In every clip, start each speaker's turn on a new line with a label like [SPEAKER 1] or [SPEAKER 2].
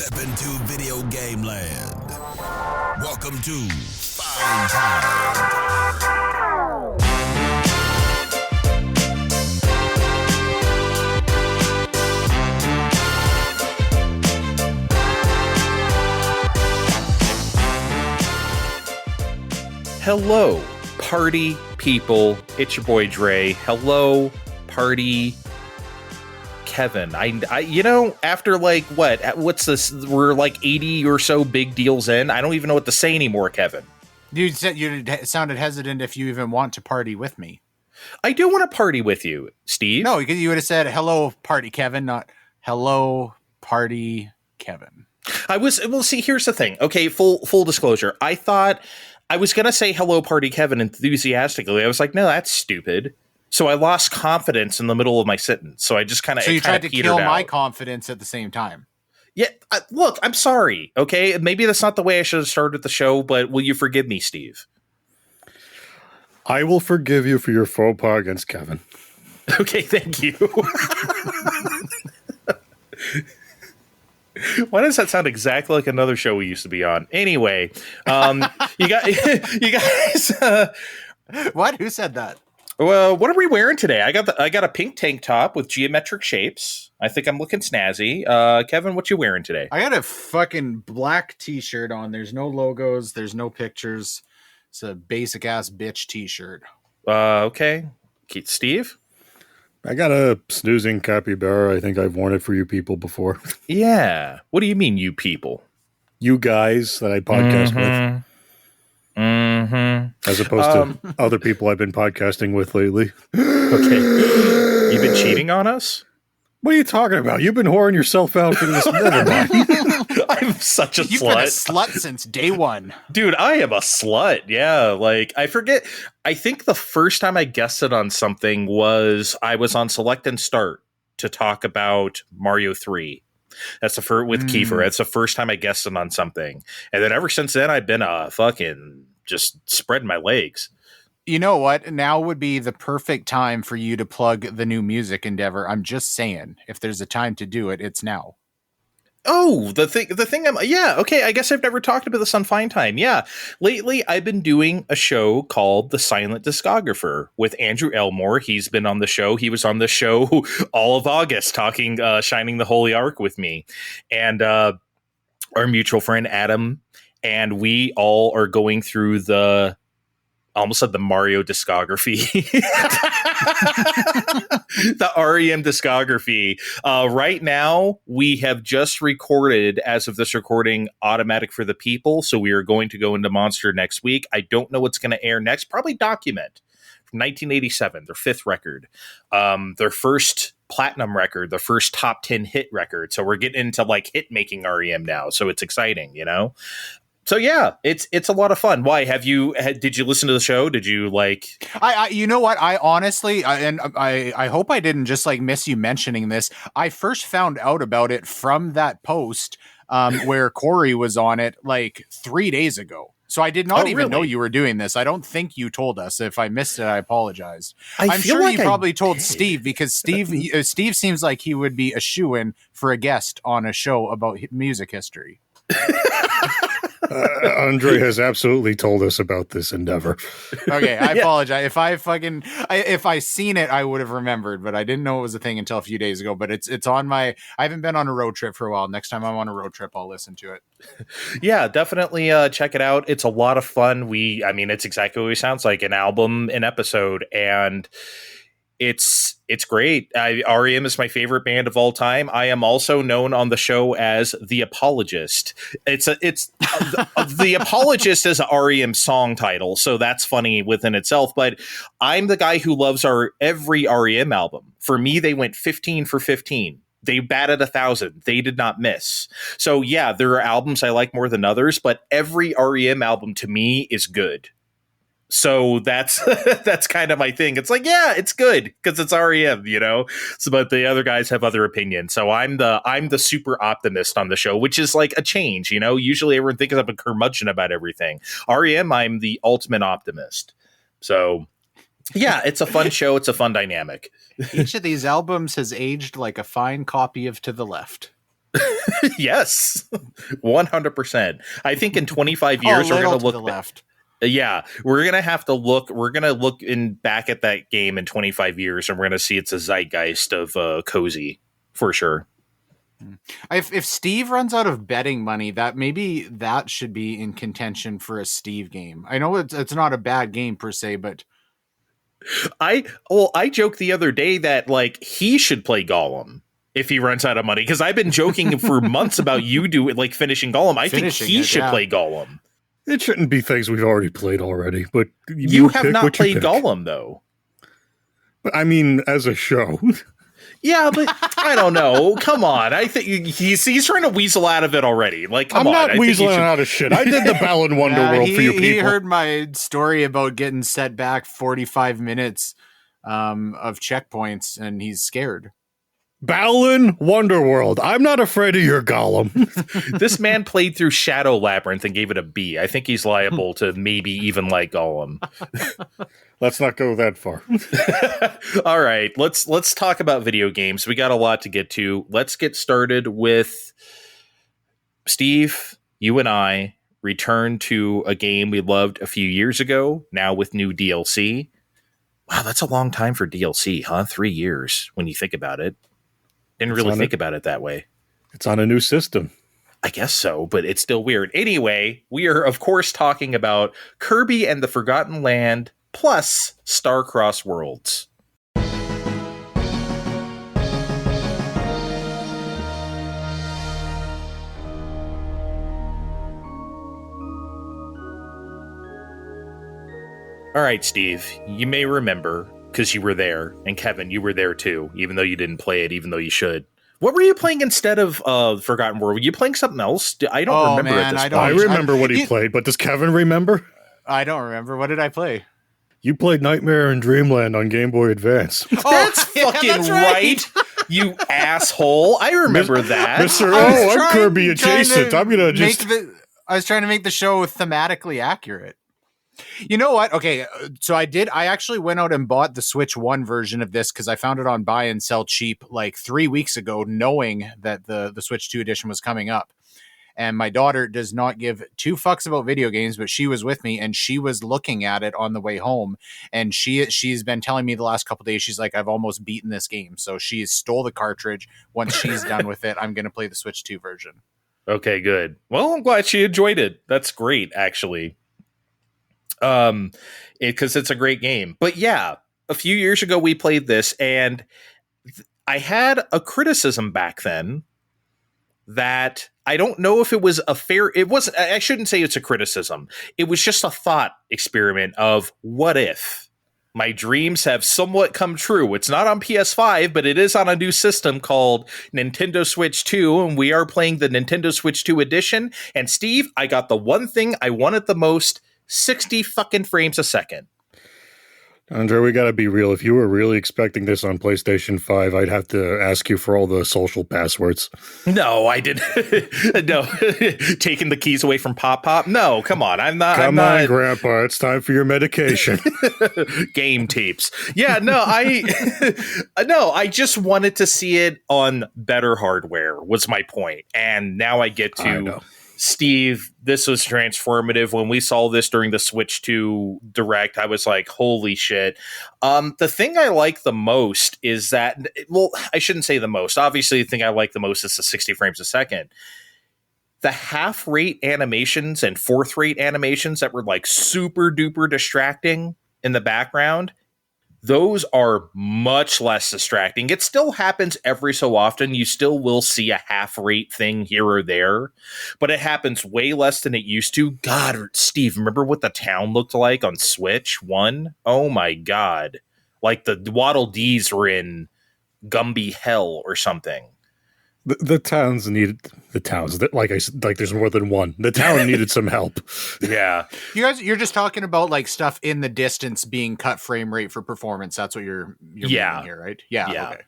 [SPEAKER 1] Step into video game land. Welcome to Fine Time.
[SPEAKER 2] Hello, party people. It's your boy Dre. Hello, party Kevin. I after like what's this? We're like 80 or so big deals in. I don't even know what to say anymore, Kevin.
[SPEAKER 3] You said you sounded hesitant if you even want to party with me.
[SPEAKER 2] I do want to party with you, Steve.
[SPEAKER 3] No, you would have said hello, party Kevin, not hello, party Kevin.
[SPEAKER 2] See, here's the thing. Okay, full disclosure. I thought I was going to say hello, party Kevin, enthusiastically. I was like, no, that's stupid. So I lost confidence in the middle of my sentence. So I just kind of...
[SPEAKER 3] So you tried to kill
[SPEAKER 2] out.
[SPEAKER 3] my confidence at the same time.
[SPEAKER 2] Yeah, look, I'm sorry, okay? Maybe that's not the way I should have started the show, but will you forgive me, Steve?
[SPEAKER 4] I will forgive you for your faux pas against Kevin.
[SPEAKER 2] Okay, thank you. Why does that sound exactly like another show we used to be on? Anyway, you guys.
[SPEAKER 3] What? Who said that?
[SPEAKER 2] Well, what are we wearing today? I got a pink tank top with geometric shapes. I think I'm looking snazzy. Kevin, what you wearing today?
[SPEAKER 3] I got a fucking black t-shirt on. There's no logos. There's no pictures. It's a basic ass bitch t-shirt.
[SPEAKER 2] Okay. Keith, Steve?
[SPEAKER 4] I got a snoozing capybara. I think I've worn it for you people before.
[SPEAKER 2] Yeah. What do you mean, you people?
[SPEAKER 4] You guys that I podcast with.
[SPEAKER 2] Mm-hmm.
[SPEAKER 4] As opposed to other people I've been podcasting with lately.
[SPEAKER 2] Okay. You've been cheating on us?
[SPEAKER 4] What are you talking about? You've been whoring yourself out for this.
[SPEAKER 2] I'm such a
[SPEAKER 3] You've
[SPEAKER 2] slut.
[SPEAKER 3] been a slut since day one.
[SPEAKER 2] Dude, I am a slut. Yeah, like, I forget. I think the first time I guested on something was I was on Select and Start to talk about Mario 3. That's the first with Kiefer. That's the first time I guested on something. And then ever since then, I've been fucking just spreading my legs.
[SPEAKER 3] You know what? Now would be the perfect time for you to plug the new music endeavor. I'm just saying, if there's a time to do it, it's now.
[SPEAKER 2] Oh, the thing okay, I guess I've never talked about this on Fine Time. Yeah. Lately, I've been doing a show called The Silent Discographer with Andrew Elmore. He's been on the show. He was on the show all of August talking Shining the Holy Ark with me. And our mutual friend, Adam, and we all are going through the... I almost said the Mario discography. The REM discography. Right now, we have just recorded, as of this recording, Automatic for the People. So we are going to go into Monster next week. I don't know what's going to air next. Probably Document from 1987, their fifth record. Their first platinum record, the first top 10 hit record. So we're getting into like hit making REM now. So it's exciting, you know? So yeah, it's a lot of fun. Why did you listen to the show? Did you like?
[SPEAKER 3] I you know what? I honestly, I hope I didn't just like miss you mentioning this. I first found out about it from that post where Corey was on it like 3 days ago. So I did not even know you were doing this. I don't think you told us. If I missed it, I apologize. I'm sure like you probably told Steve because Steve seems like he would be a shoo-in for a guest on a show about music history.
[SPEAKER 4] Andre has absolutely told us about this endeavor.
[SPEAKER 3] Okay, I apologize. If I seen it, I would have remembered, but I didn't know it was a thing until a few days ago. But it's on my. I haven't been on a road trip for a while. Next time I'm on a road trip, I'll listen to it.
[SPEAKER 2] Yeah, definitely check it out. It's a lot of fun. It's exactly what it sounds like, an album, an episode, and it's great. REM is my favorite band of all time. I am also known on the show as The Apologist. The Apologist is an REM song title, so that's funny within itself. But I'm the guy who loves every REM album. For me, they went 15 for 15. They batted 1,000. They did not miss. So yeah, there are albums I like more than others, but every REM album to me is good. So that's kind of my thing. It's like, yeah, it's good because it's REM, you know. So, but the other guys have other opinions. So I'm the super optimist on the show, which is like a change, you know. Usually everyone thinks I'm a curmudgeon about everything. REM, I'm the ultimate optimist. So yeah, it's a fun show. It's a fun dynamic.
[SPEAKER 3] Each of these albums has aged like a fine copy of To the Left.
[SPEAKER 2] Yes, 100%. I think in 25 years we're going to look
[SPEAKER 3] left.
[SPEAKER 2] Yeah, we're going to have to look. We're going to look back at that game in 25 years, and we're going to see it's a zeitgeist of cozy for sure.
[SPEAKER 3] If Steve runs out of betting money, that should be in contention for a Steve game. I know it's not a bad game per se, but
[SPEAKER 2] I joked the other day that like he should play Gollum if he runs out of money, because I've been joking for months about you finishing Gollum. I think he should play Gollum.
[SPEAKER 4] It shouldn't be things we've already played already, but
[SPEAKER 2] you have not played Gollum though.
[SPEAKER 4] But I mean, as a show.
[SPEAKER 2] Yeah, but I don't know. Come on. I think he's trying to weasel out of it already. Like, come on.
[SPEAKER 4] I'm not weaseling out of shit. I did the Balan Wonderworld for you people.
[SPEAKER 3] He heard my story about getting set back 45 minutes of checkpoints, and he's scared.
[SPEAKER 4] Balan Wonderworld. I'm not afraid of your Gollum.
[SPEAKER 2] This man played through Shadow Labyrinth and gave it a B. I think he's liable to maybe even like Gollum.
[SPEAKER 4] Let's not go that far.
[SPEAKER 2] All right, let's talk about video games. We got a lot to get to. Let's get started with Steve. You and I returned to a game we loved a few years ago, now with new DLC. Wow, that's a long time for DLC, huh? 3 years when you think about it. Didn't really think about it that way.
[SPEAKER 4] It's on a new system.
[SPEAKER 2] I guess so, but it's still weird. Anyway, we are, of course, talking about Kirby and the Forgotten Land plus Star-Crossed Worlds. All right, Steve, you may remember, because you were there, and Kevin, you were there too, even though you didn't play it, even though you should. What were you playing instead of Forgotten World? Were you playing something else? I don't remember at this point.
[SPEAKER 4] I remember what he played, but does Kevin remember?
[SPEAKER 3] I don't remember. What did I play?
[SPEAKER 4] You played Nightmare in Dreamland on Game Boy Advance.
[SPEAKER 2] That's fucking right, you asshole. I remember that.
[SPEAKER 4] I'm Kirby adjacent. I'm going to just...
[SPEAKER 3] I was trying to make the show thematically accurate. You know what? Okay, so I actually went out and bought the Switch 1 version of this because I found it on buy and sell cheap like 3 weeks ago, knowing that the Switch 2 edition was coming up. And my daughter does not give two fucks about video games, but she was with me and she was looking at it on the way home. And she's been telling me the last couple of days, she's like, I've almost beaten this game. So she stole the cartridge. Once she's done with it, I'm going to play the Switch 2 version.
[SPEAKER 2] Okay, good. Well, I'm glad she enjoyed it. That's great, actually. Because it's a great game. But yeah, a few years ago we played this, and I had a criticism back then that I don't know if it was a fair. It was. I shouldn't say it's a criticism. It was just a thought experiment of what if my dreams have somewhat come true. It's not on PS5, but it is on a new system called Nintendo Switch 2, and we are playing the Nintendo Switch 2 edition. And Steve, I got the one thing I wanted the most: 60 fucking frames a second.
[SPEAKER 4] Andre, we gotta be real. If you were really expecting this on PlayStation 5, I'd have to ask you for all the social passwords.
[SPEAKER 2] No, I didn't. No. Taking the keys away from Pop. No, come on. I'm not.
[SPEAKER 4] Come on, Grandpa. It's time for your medication.
[SPEAKER 2] Game tapes. Yeah, no, I just wanted to see it on better hardware was my point. And now I get to... Steve, this was transformative. When we saw this during the Switch 2 Direct, I was like, holy shit. The thing I like the most is that, well, I shouldn't say the most. Obviously, the thing I like the most is the 60 frames a second. The half-rate animations and fourth-rate animations that were like super duper distracting in the background, those are much less distracting. It still happens every so often. You still will see a half-rate thing here or there, but it happens way less than it used to. God, Steve, remember what the town looked like on Switch 1? Oh my God. Like the Waddle Dees were in Gumby Hell or something.
[SPEAKER 4] The towns needed the towns that like there's more than one. The town needed some help.
[SPEAKER 2] Yeah.
[SPEAKER 3] You're just talking about like stuff in the distance being cut frame rate for performance. That's what you're meaning here, right? Yeah.
[SPEAKER 2] Yeah.
[SPEAKER 3] Okay.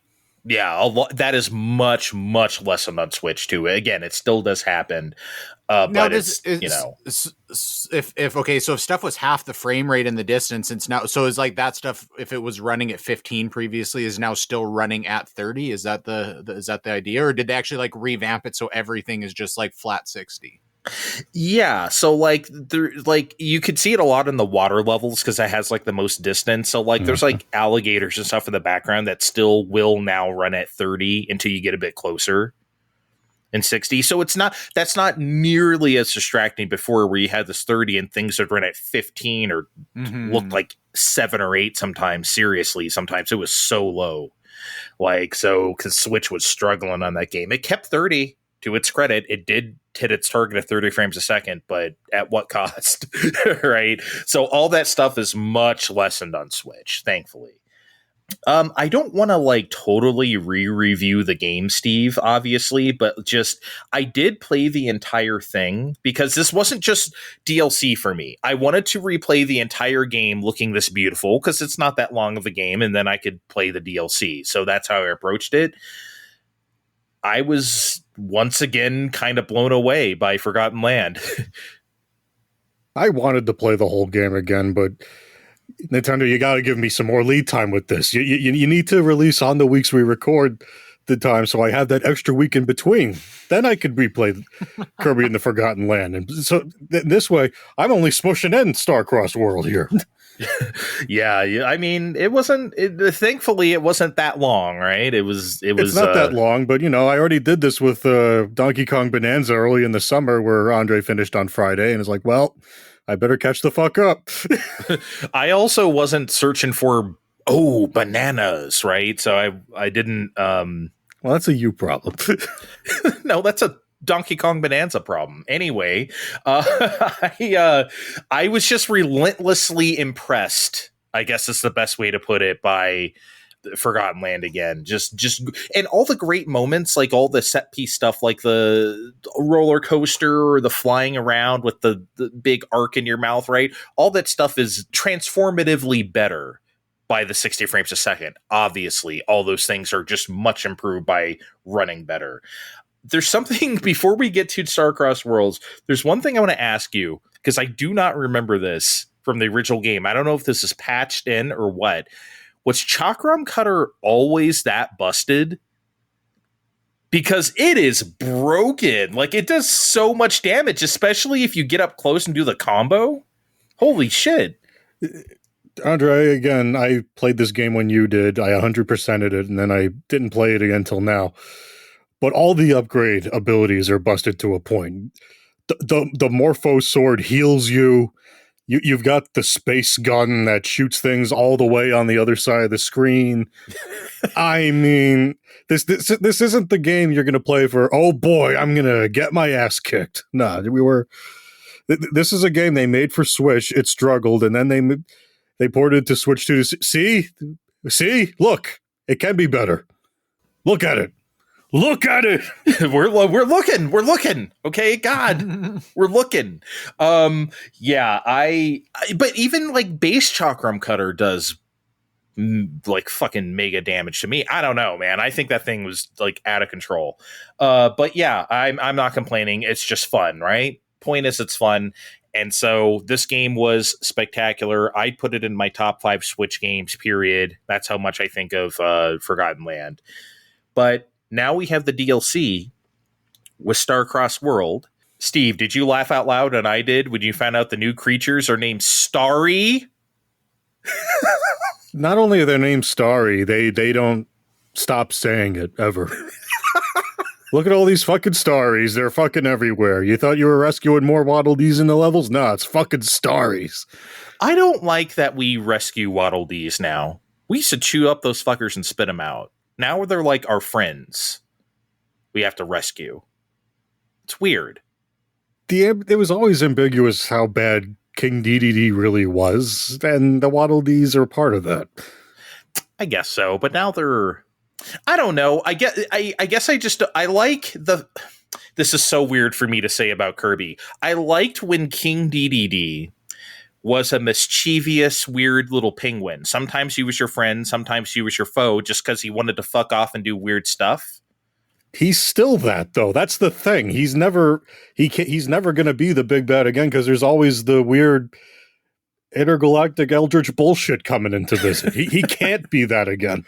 [SPEAKER 2] Yeah, that is much, much less on Switch too. Again, it still does happen,
[SPEAKER 3] Now,
[SPEAKER 2] but
[SPEAKER 3] does
[SPEAKER 2] it's, you know.
[SPEAKER 3] if okay, so if stuff was half the frame rate in the distance, it's now so is like that stuff. If it was running at 15 previously, is now still running at 30. Is that the idea, or did they actually like revamp it so everything is just like flat 60?
[SPEAKER 2] Yeah, so like there, like you could see it a lot in the water levels because it has like the most distance. So like there's like alligators and stuff in the background that still will now run at 30 until you get a bit closer in 60. So that's not nearly as distracting before where you had this 30 and things would run at 15 or look like 7 or 8 sometimes. Seriously, sometimes it was so low. Like, so because Switch was struggling on that game. It kept 30 to its credit. It did hit its target of 30 frames a second, but at what cost? Right? So all that stuff is much lessened on Switch, thankfully. I don't want to like totally re-review the game, Steve, obviously, but just I did play the entire thing because this wasn't just DLC for me. I wanted to replay the entire game looking this beautiful because it's not that long of a game, and then I could play the DLC. So that's how I approached it. I was once again kind of blown away by Forgotten Land.
[SPEAKER 4] I wanted to play the whole game again, but Nintendo, you got to give me some more lead time with this. You need to release on the weeks we record the time, so I have that extra week in between. Then I could replay Kirby and the Forgotten Land. And so this way, I'm only smushing in Starcross World here.
[SPEAKER 2] Yeah. I mean, thankfully, it wasn't that long, right? It's
[SPEAKER 4] not that long, but I already did this with Donkey Kong Bonanza early in the summer where Andre finished on Friday, and it's like, well, I better catch the fuck up.
[SPEAKER 2] I also wasn't searching for bananas, right? So I didn't.
[SPEAKER 4] Well, that's a you problem.
[SPEAKER 2] No, that's a Donkey Kong Bonanza problem. Anyway, I was just relentlessly impressed, I guess is the best way to put it, by Forgotten Land again. Just and all the great moments, like all the set piece stuff, like the roller coaster or the flying around with the big arc in your mouth, right? All that stuff is transformatively better by the 60 frames a second. Obviously, all those things are just much improved by running better. There's something, before we get to Starcross Worlds, there's one thing I want to ask you, because I do not remember this from the original game. I don't know if this is patched in or what. Was Chakram Cutter always that busted? Because it is broken. Like, it does so much damage, especially if you get up close and do the combo. Holy shit.
[SPEAKER 4] Andre, again, I played this game when you did. I 100%ed it, and then I didn't play it again until now. But all the upgrade abilities are busted to a point. The Morpho Sword heals you. You've got the space gun that shoots things all the way on the other side of the screen. I mean, this isn't the game you're going to play for, oh boy, I'm going to get my ass kicked. No, this is a game they made for Switch. It struggled, and then they ported it to Switch 2 to see, look, it can be better. Look at it. Look at it.
[SPEAKER 2] We're looking. Okay, God, we're looking. Yeah, but even like base Chakram Cutter does like fucking mega damage to me. I don't know, man. I think that thing was like out of control. But yeah, I'm not complaining. It's just fun, right? Point is, it's fun. And so this game was spectacular. I'd put it in my top 5 Switch games, period. That's how much I think of Forgotten Land. But now we have the DLC with Starcross World. Steve, did you laugh out loud? And I did when you found out the new creatures are named Starry?
[SPEAKER 4] Not only are their names Starry, they don't stop saying it ever. Look at all these fucking Starries. They're fucking everywhere. You thought you were rescuing more Waddle Dees in the levels? Nah, it's fucking Starries.
[SPEAKER 2] I don't like that we rescue Waddle Dees now. We used to chew up those fuckers and spit them out. Now they're like our friends. We have to rescue. It's weird.
[SPEAKER 4] It was always ambiguous how bad King Dedede really was, and the Waddle Dees are part of that.
[SPEAKER 2] I guess so, but now they're... I don't know. I guess I like the... This is so weird for me to say about Kirby. I liked when King Dedede was a mischievous, weird little penguin. Sometimes he was your friend, sometimes he was your foe, just because he wanted to fuck off and do weird stuff.
[SPEAKER 4] He's still that, though. That's the thing. He's never going to be the big bad again, because there's always the weird intergalactic eldritch bullshit coming into this. He can't be that again.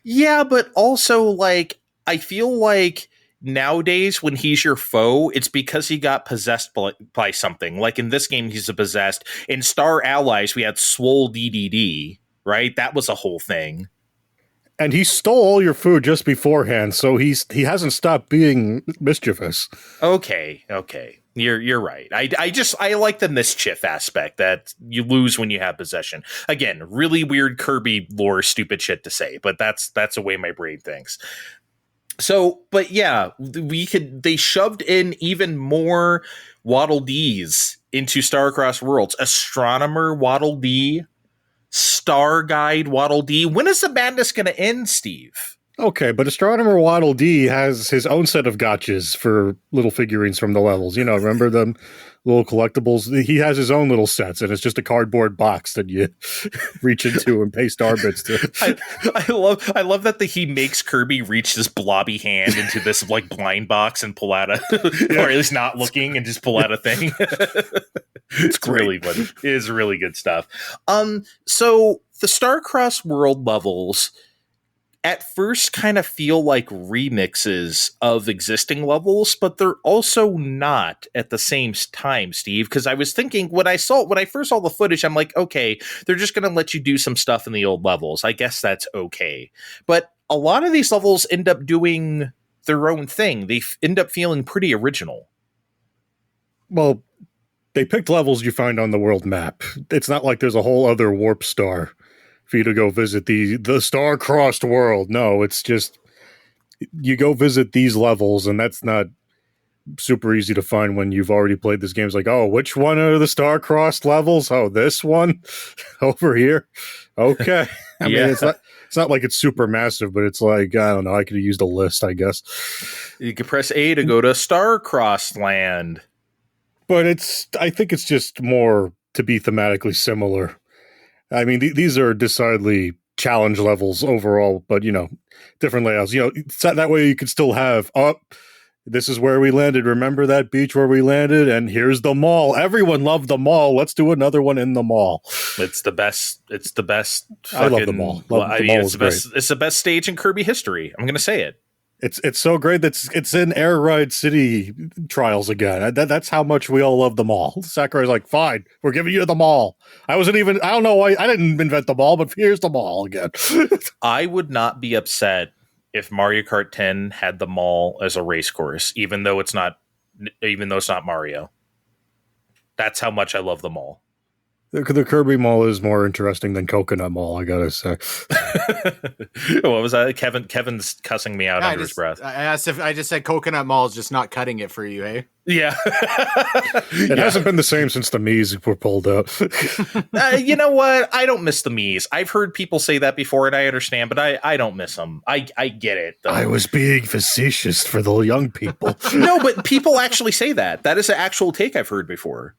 [SPEAKER 2] Yeah, but also, like, I feel like nowadays when he's your foe, it's because he got possessed by something. Like in this game, he's a possessed. In Star Allies, we had Swole DDD, right? That was a whole thing.
[SPEAKER 4] And he stole all your food just beforehand, so he hasn't stopped being mischievous.
[SPEAKER 2] Okay. You're right. I like the mischief aspect that you lose when you have possession. Again, really weird Kirby lore, stupid shit to say, but that's the way my brain thinks. So, but yeah, they shoved in even more Waddle Dees into Starcross Worlds. Astronomer Waddle Dee, Star Guide Waddle Dee. When is the madness going to end, Steve?
[SPEAKER 4] Okay, but Astronomer Waddle Dee has his own set of gotchas for little figurines from the levels. You know, remember them little collectibles? He has his own little sets, and it's just a cardboard box that you reach into and pay star bits to.
[SPEAKER 2] I love that he makes Kirby reach this blobby hand into this like blind box and pull out or at least not looking and just pull out a thing. It's really fun. It is really good stuff. So the Starcross World levels at first kind of feel like remixes of existing levels, but they're also not at the same time, Steve, because I was thinking when I first saw the footage, I'm like, okay, they're just going to let you do some stuff in the old levels. I guess that's okay. But a lot of these levels end up doing their own thing. They end up feeling pretty original.
[SPEAKER 4] Well, they picked levels you find on the world map. It's not like there's a whole other warp star for you to go visit the star-crossed world. No, it's just you go visit these levels, and that's not super easy to find when you've already played this game. It's like, oh, which one are the star-crossed levels? Oh, this one over here. Okay. I mean, it's not like it's super massive, but it's like, I don't know, I could have used a list, I guess.
[SPEAKER 2] You could press A to go to Star-crossed land.
[SPEAKER 4] But I think it's just more to be thematically similar. I mean, these are decidedly challenge levels overall, but, you know, different layouts. You know, that way you could still have, this is where we landed. Remember that beach where we landed? And here's the mall. Everyone loved the mall. Let's do another one in the mall.
[SPEAKER 2] It's the best. It's the best.
[SPEAKER 4] I love the mall.
[SPEAKER 2] It's the best stage in Kirby history. I'm going to say it.
[SPEAKER 4] It's so great that it's in Air Ride City trials again. That's how much we all love the mall. Sakurai's like, fine, we're giving you the mall. I don't know why I didn't invent the mall, but here's the mall again.
[SPEAKER 2] I would not be upset if Mario Kart 10 had the mall as a race course, even though it's not Mario. That's how much I love the mall.
[SPEAKER 4] The Kirby Mall is more interesting than Coconut Mall, I gotta say.
[SPEAKER 2] What was that? Kevin's cussing me out under his breath.
[SPEAKER 3] I asked if I just said Coconut Mall is just not cutting it for you, hey?
[SPEAKER 2] Yeah.
[SPEAKER 4] It hasn't been the same since the Mii's were pulled out.
[SPEAKER 2] You know what? I don't miss the Mii's. I've heard people say that before, and I understand, but I don't miss them. I get it, though.
[SPEAKER 4] I was being facetious for the young people.
[SPEAKER 2] No, but people actually say that. That is an actual take I've heard before.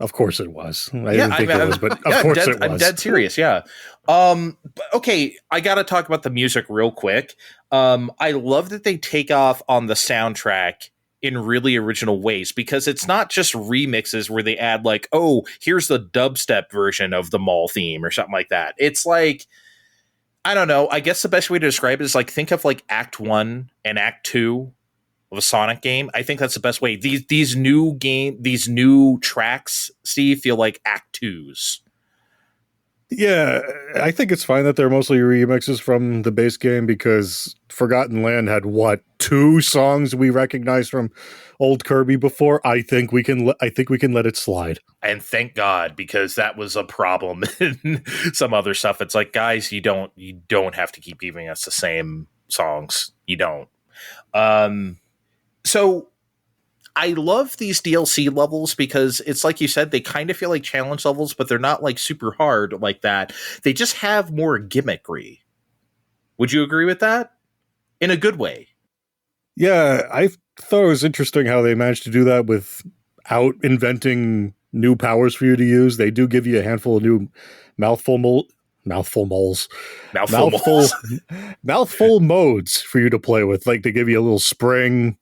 [SPEAKER 4] Of course it was. I didn't think it was, but of course it was.
[SPEAKER 2] I'm dead serious, yeah. Okay, I got to talk about the music real quick. I love that they take off on the soundtrack in really original ways, because it's not just remixes where they add like, oh, here's the dubstep version of the mall theme or something like that. It's like, I don't know. I guess the best way to describe it is like, think of like Act 1 and Act 2 of a Sonic game. I think that's the best way. These new tracks, Steve, feel like Act 2s.
[SPEAKER 4] Yeah, I think it's fine that they're mostly remixes from the base game, because Forgotten Land had 2 songs we recognized from old Kirby before. I think we can let it slide.
[SPEAKER 2] And thank God, because that was a problem in some other stuff. It's like, guys, you don't have to keep giving us the same songs. You don't. So I love these DLC levels because it's like you said, they kind of feel like challenge levels, but they're not like super hard like that. They just have more gimmickry. Would you agree with that? In a good way.
[SPEAKER 4] Yeah, I thought it was interesting how they managed to do that without inventing new powers for you to use. They do give you a handful of new mouthful moles. Mouthful modes for you to play with. Like they give you a little spring.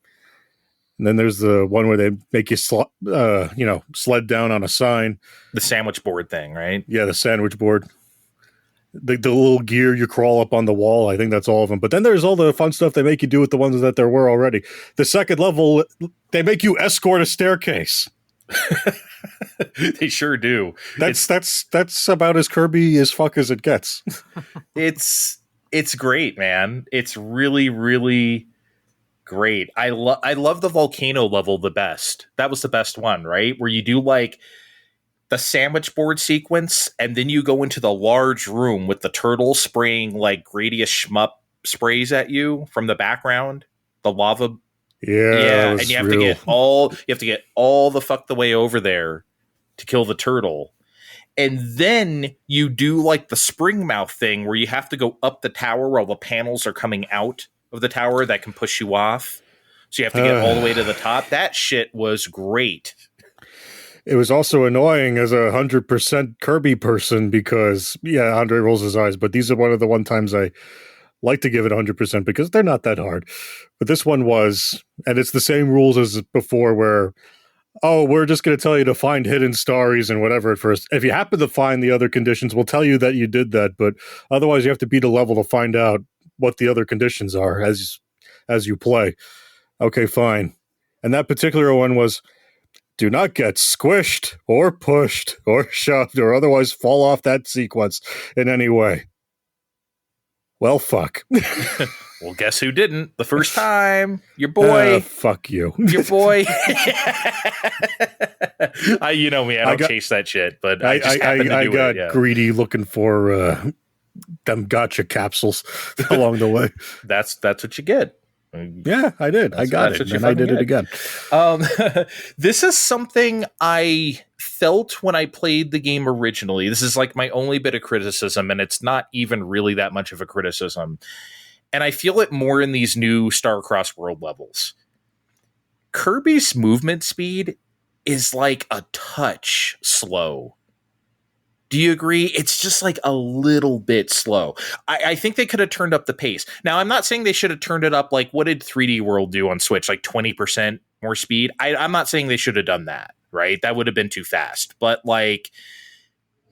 [SPEAKER 4] And then there's the one where they make you sled down on a sign.
[SPEAKER 2] The sandwich board thing, right?
[SPEAKER 4] Yeah, the sandwich board. The little gear you crawl up on the wall. I think that's all of them. But then there's all the fun stuff they make you do with the ones that there were already. The second level, they make you escort a staircase.
[SPEAKER 2] They sure do.
[SPEAKER 4] That's about as Kirby as fuck as it gets.
[SPEAKER 2] It's great, man. It's really, really great. I love the volcano level the best. That was the best one, right? Where you do like the sandwich board sequence, and then you go into the large room with the turtle spraying like Gradius Shmup sprays at you from the background. The lava. Yeah, and you have to get all the fuck the way over there to kill the turtle. And then you do like the spring mouth thing where you have to go up the tower while the panels are coming out of the tower that can push you off. So you have to get all the way to the top. That shit was great.
[SPEAKER 4] It was also annoying as a 100% Kirby person because, yeah, Andre rolls his eyes, but these are one of the times I like to give it 100% because they're not that hard. But this one was, and it's the same rules as before where, we're just going to tell you to find hidden starries and whatever at first. If you happen to find the other conditions, we'll tell you that you did that, but otherwise you have to beat a level to find out what the other conditions are as you play. Okay, fine. And that particular one was, do not get squished or pushed or shoved or otherwise fall off that sequence in any way. Well, fuck.
[SPEAKER 2] Well, guess who didn't? The first time. Your boy.
[SPEAKER 4] Fuck you.
[SPEAKER 2] Your boy. You know me, I don't chase that shit, but I just happened to do it. I got
[SPEAKER 4] greedy looking for them gotcha capsules along the way.
[SPEAKER 2] That's what you get.
[SPEAKER 4] Yeah, I did. I got it, and I did it again.
[SPEAKER 2] This is something I felt when I played the game originally. This is like my only bit of criticism, and it's not even really that much of a criticism. And I feel it more in these new Star-Crossed World levels. Kirby's movement speed is like a touch slow. Do you agree? It's just like a little bit slow. I think they could have turned up the pace. Now, I'm not saying they should have turned it up. Like, what did 3D World do on Switch? Like 20% more speed? I'm not saying they should have done that, right? That would have been too fast. But like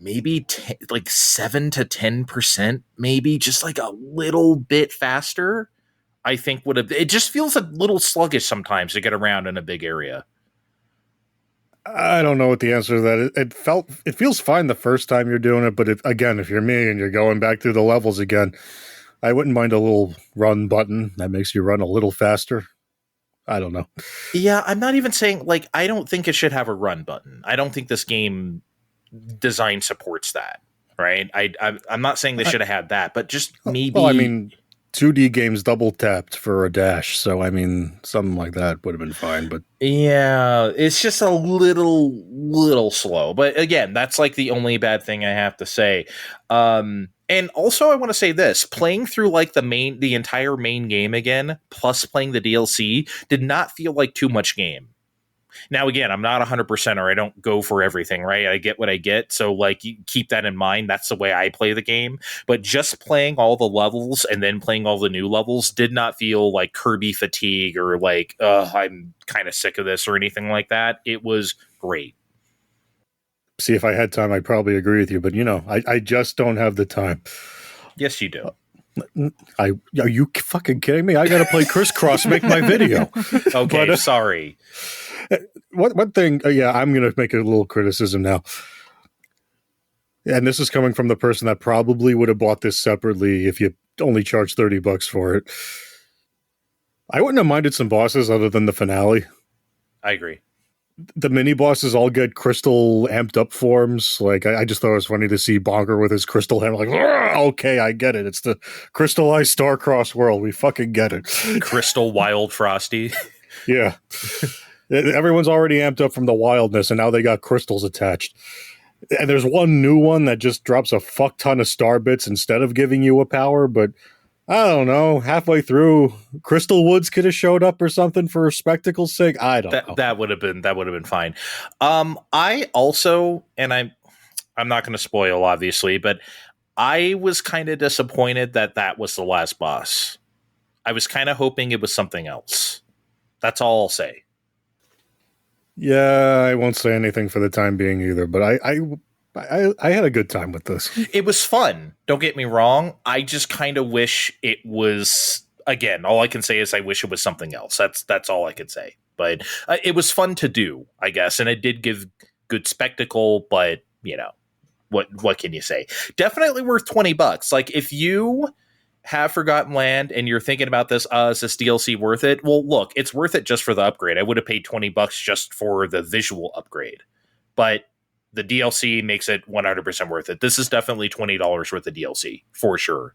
[SPEAKER 2] maybe like 7 to 10%, maybe just like a little bit faster, I think would have. It just feels a little sluggish sometimes to get around in a big area.
[SPEAKER 4] I don't know what the answer to that is. It feels fine the first time you're doing it, but again, if you're me and you're going back through the levels again, I wouldn't mind a little run button that makes you run a little faster. I don't know.
[SPEAKER 2] Yeah, I'm not even saying, like, I don't think it should have a run button. I don't think this game design supports that, right? I'm not saying they should have had that, but just maybe.
[SPEAKER 4] Well, I mean, 2D games double tapped for a dash, so I mean, something like that would have been fine. But
[SPEAKER 2] yeah, it's just a little slow. But again, that's like the only bad thing I have to say. And also, I want to say this: playing through like the entire main game again, plus playing the DLC, did not feel like too much game. Now, again, I'm not 100% or I don't go for everything, right? I get what I get. So, like, you keep that in mind. That's the way I play the game. But just playing all the levels and then playing all the new levels did not feel like Kirby fatigue or like, I'm kind of sick of this or anything like that. It was great.
[SPEAKER 4] See, if I had time, I'd probably agree with you. But, you know, I just don't have the time.
[SPEAKER 2] Yes, you do.
[SPEAKER 4] Are you fucking kidding me? I got to play Crisscross, make my video.
[SPEAKER 2] Okay, but, sorry.
[SPEAKER 4] One thing, I'm going to make a little criticism now. And this is coming from the person that probably would have bought this separately if you only charged $30 for it. I wouldn't have minded some bosses other than the finale.
[SPEAKER 2] I agree.
[SPEAKER 4] The mini bosses all get crystal amped up forms. Like, I just thought it was funny to see Bonker with his crystal hammer. Like, okay, I get it. It's the crystallized Star-Crossed world. We fucking get it.
[SPEAKER 2] Crystal Wild Frosty.
[SPEAKER 4] Yeah. Everyone's already amped up from the wildness, and now they got crystals attached. And there's one new one that just drops a fuck ton of star bits instead of giving you a power, but I don't know. Halfway through, Crystal Woods could have showed up or something for spectacle's sake. I don't know.
[SPEAKER 2] That would have been fine. I also, and I'm not going to spoil, obviously, but I was kind of disappointed that was the last boss. I was kind of hoping it was something else. That's all I'll say.
[SPEAKER 4] Yeah, I won't say anything for the time being either, but I had a good time with this.
[SPEAKER 2] It was fun. Don't get me wrong. I just kind of wish it was, again, all I can say is I wish it was something else. That's all I could say. But it was fun to do, I guess, and it did give good spectacle, but, you know, what can you say? Definitely worth $20. Like, if you have Forgotten Land and you're thinking about this, is this DLC worth it? Well, look, it's worth it just for the upgrade. I would have paid $20 just for the visual upgrade, but the DLC makes it 100% worth it. This is definitely $20 worth of DLC for sure.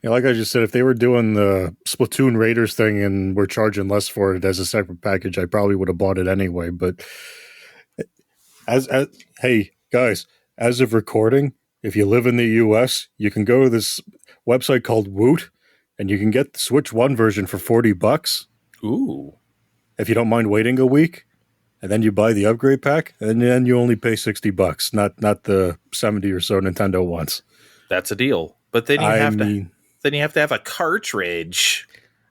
[SPEAKER 4] Yeah, like I just said, if they were doing the Splatoon Raiders thing and were charging less for it as a separate package, I probably would have bought it anyway. But as hey guys, as of recording, if you live in the US, you can go to this website called Woot, and you can get the Switch One version for $40.
[SPEAKER 2] Ooh,
[SPEAKER 4] if you don't mind waiting a week, and then you buy the upgrade pack, and then you only pay $60, not the 70 or so Nintendo wants.
[SPEAKER 2] that's a deal. But then you have to have a cartridge.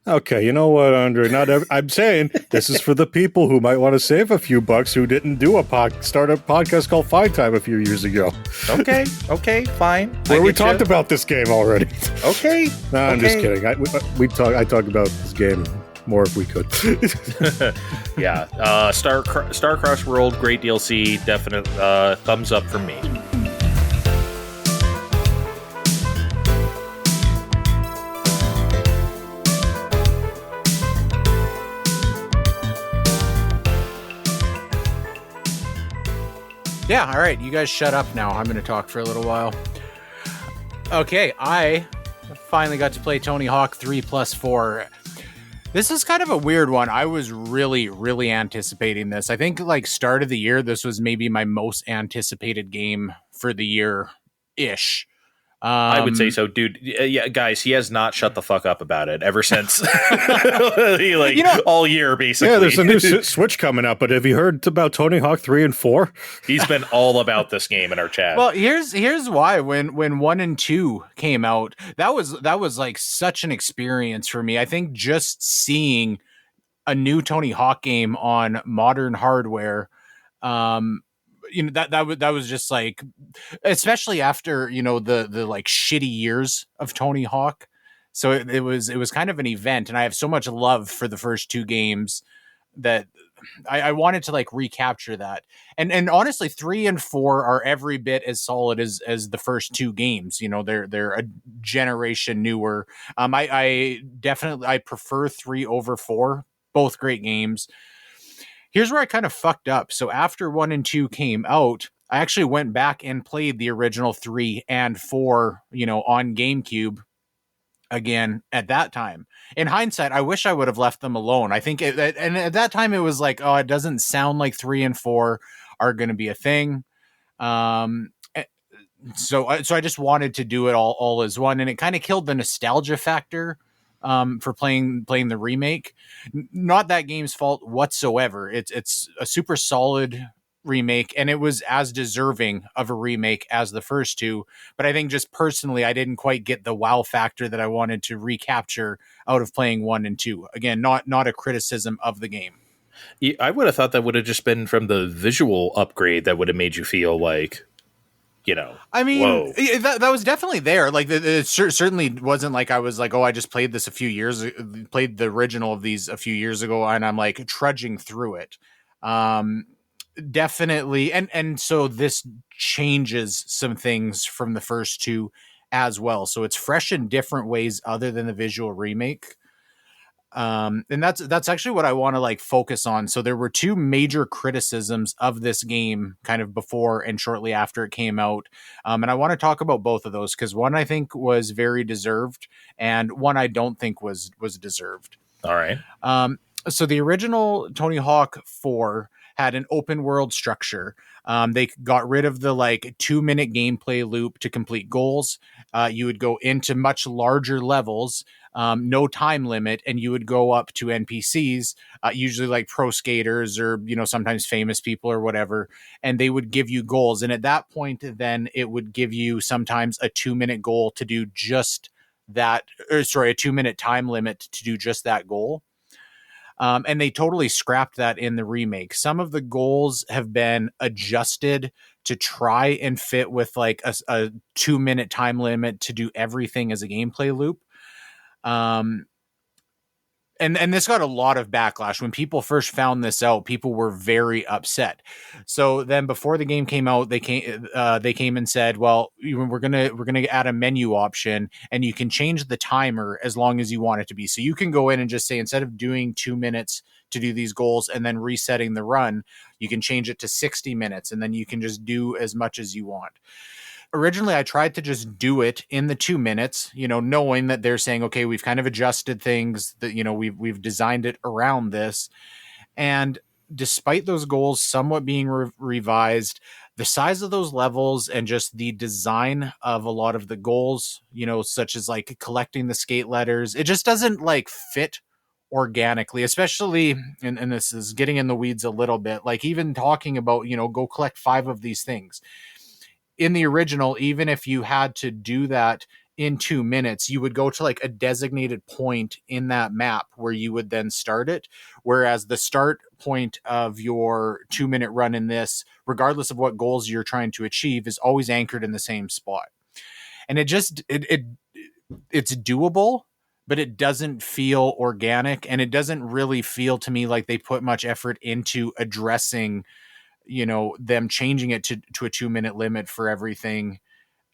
[SPEAKER 4] Okay, you know what, Andre? I'm saying this is for the people who might want to save a few bucks who didn't do start a podcast called Fine Time a few years ago.
[SPEAKER 2] Okay, fine.
[SPEAKER 4] Where we talked about this game already.
[SPEAKER 2] Okay.
[SPEAKER 4] No, I'm just kidding. I talk about this game more if we could.
[SPEAKER 2] Yeah. Starcross World, great DLC. Definite thumbs up from me.
[SPEAKER 3] Yeah, all right. You guys shut up now. I'm going to talk for a little while. Okay, I finally got to play Tony Hawk 3+4. This is kind of a weird one. I was really, really anticipating this. I think, like, start of the year, this was maybe my most anticipated game for the year-ish.
[SPEAKER 2] I would say so, dude. Yeah, guys, he has not shut the fuck up about it ever since. All year, basically.
[SPEAKER 4] Yeah, there's a new Switch coming up, but have you heard about Tony Hawk 3 and 4?
[SPEAKER 2] He's been all about this game in our chat.
[SPEAKER 3] Well, here's why. When 1 and 2 came out, that was like such an experience for me. I think just seeing a new Tony Hawk game on modern hardware, that was just like, especially after the like shitty years of Tony Hawk. So it was kind of an event, and I have so much love for the first two games that I wanted to like recapture that. And honestly, 3 and 4 are every bit as solid as the first two games. They're a generation newer. I definitely prefer 3 over 4. Both great games. Here's where I kind of fucked up. So after 1 and 2 came out, I actually went back and played the original 3 and 4, on GameCube again at that time. In hindsight, I wish I would have left them alone. I think, and at that time it was like, oh, it doesn't sound like 3 and 4 are going to be a thing. So I just wanted to do it all as one, and it kind of killed the nostalgia factor. For playing the remake. Not that game's fault whatsoever. It's a super solid remake, and it was as deserving of a remake as the first two. But I think just personally, I didn't quite get the wow factor that I wanted to recapture out of playing 1 and 2. Again, not a criticism of the game.
[SPEAKER 2] I would have thought that would have just been from the visual upgrade that would have made you feel like,
[SPEAKER 3] I mean,
[SPEAKER 2] whoa.
[SPEAKER 3] That was definitely there. Like, it certainly wasn't like I was like, oh, I just played the original of these a few years ago, and I'm like trudging through it. Definitely. And so this changes some things from the first two as well. So it's fresh in different ways other than the visual remake. And that's actually what I want to like focus on. So there were two major criticisms of this game kind of before and shortly after it came out. And I want to talk about both of those, because one I think was very deserved and one I don't think was deserved.
[SPEAKER 2] All right.
[SPEAKER 3] So the original Tony Hawk 4 had an open world structure. They got rid of the like 2-minute gameplay loop to complete goals. You would go into much larger levels, no time limit, and you would go up to NPCs, usually like pro skaters or, sometimes famous people or whatever, and they would give you goals. And at that point, then it would give you sometimes a 2-minute goal to do just that, or sorry, a 2-minute time limit to do just that goal. And they totally scrapped that in the remake. Some of the goals have been adjusted to try and fit with like a 2-minute time limit to do everything as a gameplay loop. And this got a lot of backlash. When people first found this out, people were very upset. So then before the game came out, they came and said, well, we're gonna add a menu option, and you can change the timer as long as you want it to be. So you can go in and just say, instead of doing 2 minutes to do these goals and then resetting the run, you can change it to 60 minutes, and then you can just do as much as you want. Originally, I tried to just do it in the 2 minutes, knowing that they're saying, okay, we've kind of adjusted things, that, we've designed it around this. And despite those goals somewhat being revised, the size of those levels and just the design of a lot of the goals, such as like collecting the skate letters, it just doesn't like fit organically, especially, and this is getting in the weeds a little bit, like even talking about, go collect 5 of these things. In the original, even if you had to do that in 2 minutes, you would go to like a designated point in that map where you would then start it. Whereas the start point of your 2-minute run in this, regardless of what goals you're trying to achieve, is always anchored in the same spot. And it's doable, but it doesn't feel organic, and it doesn't really feel to me like they put much effort into addressing them changing it to a 2-minute limit for everything,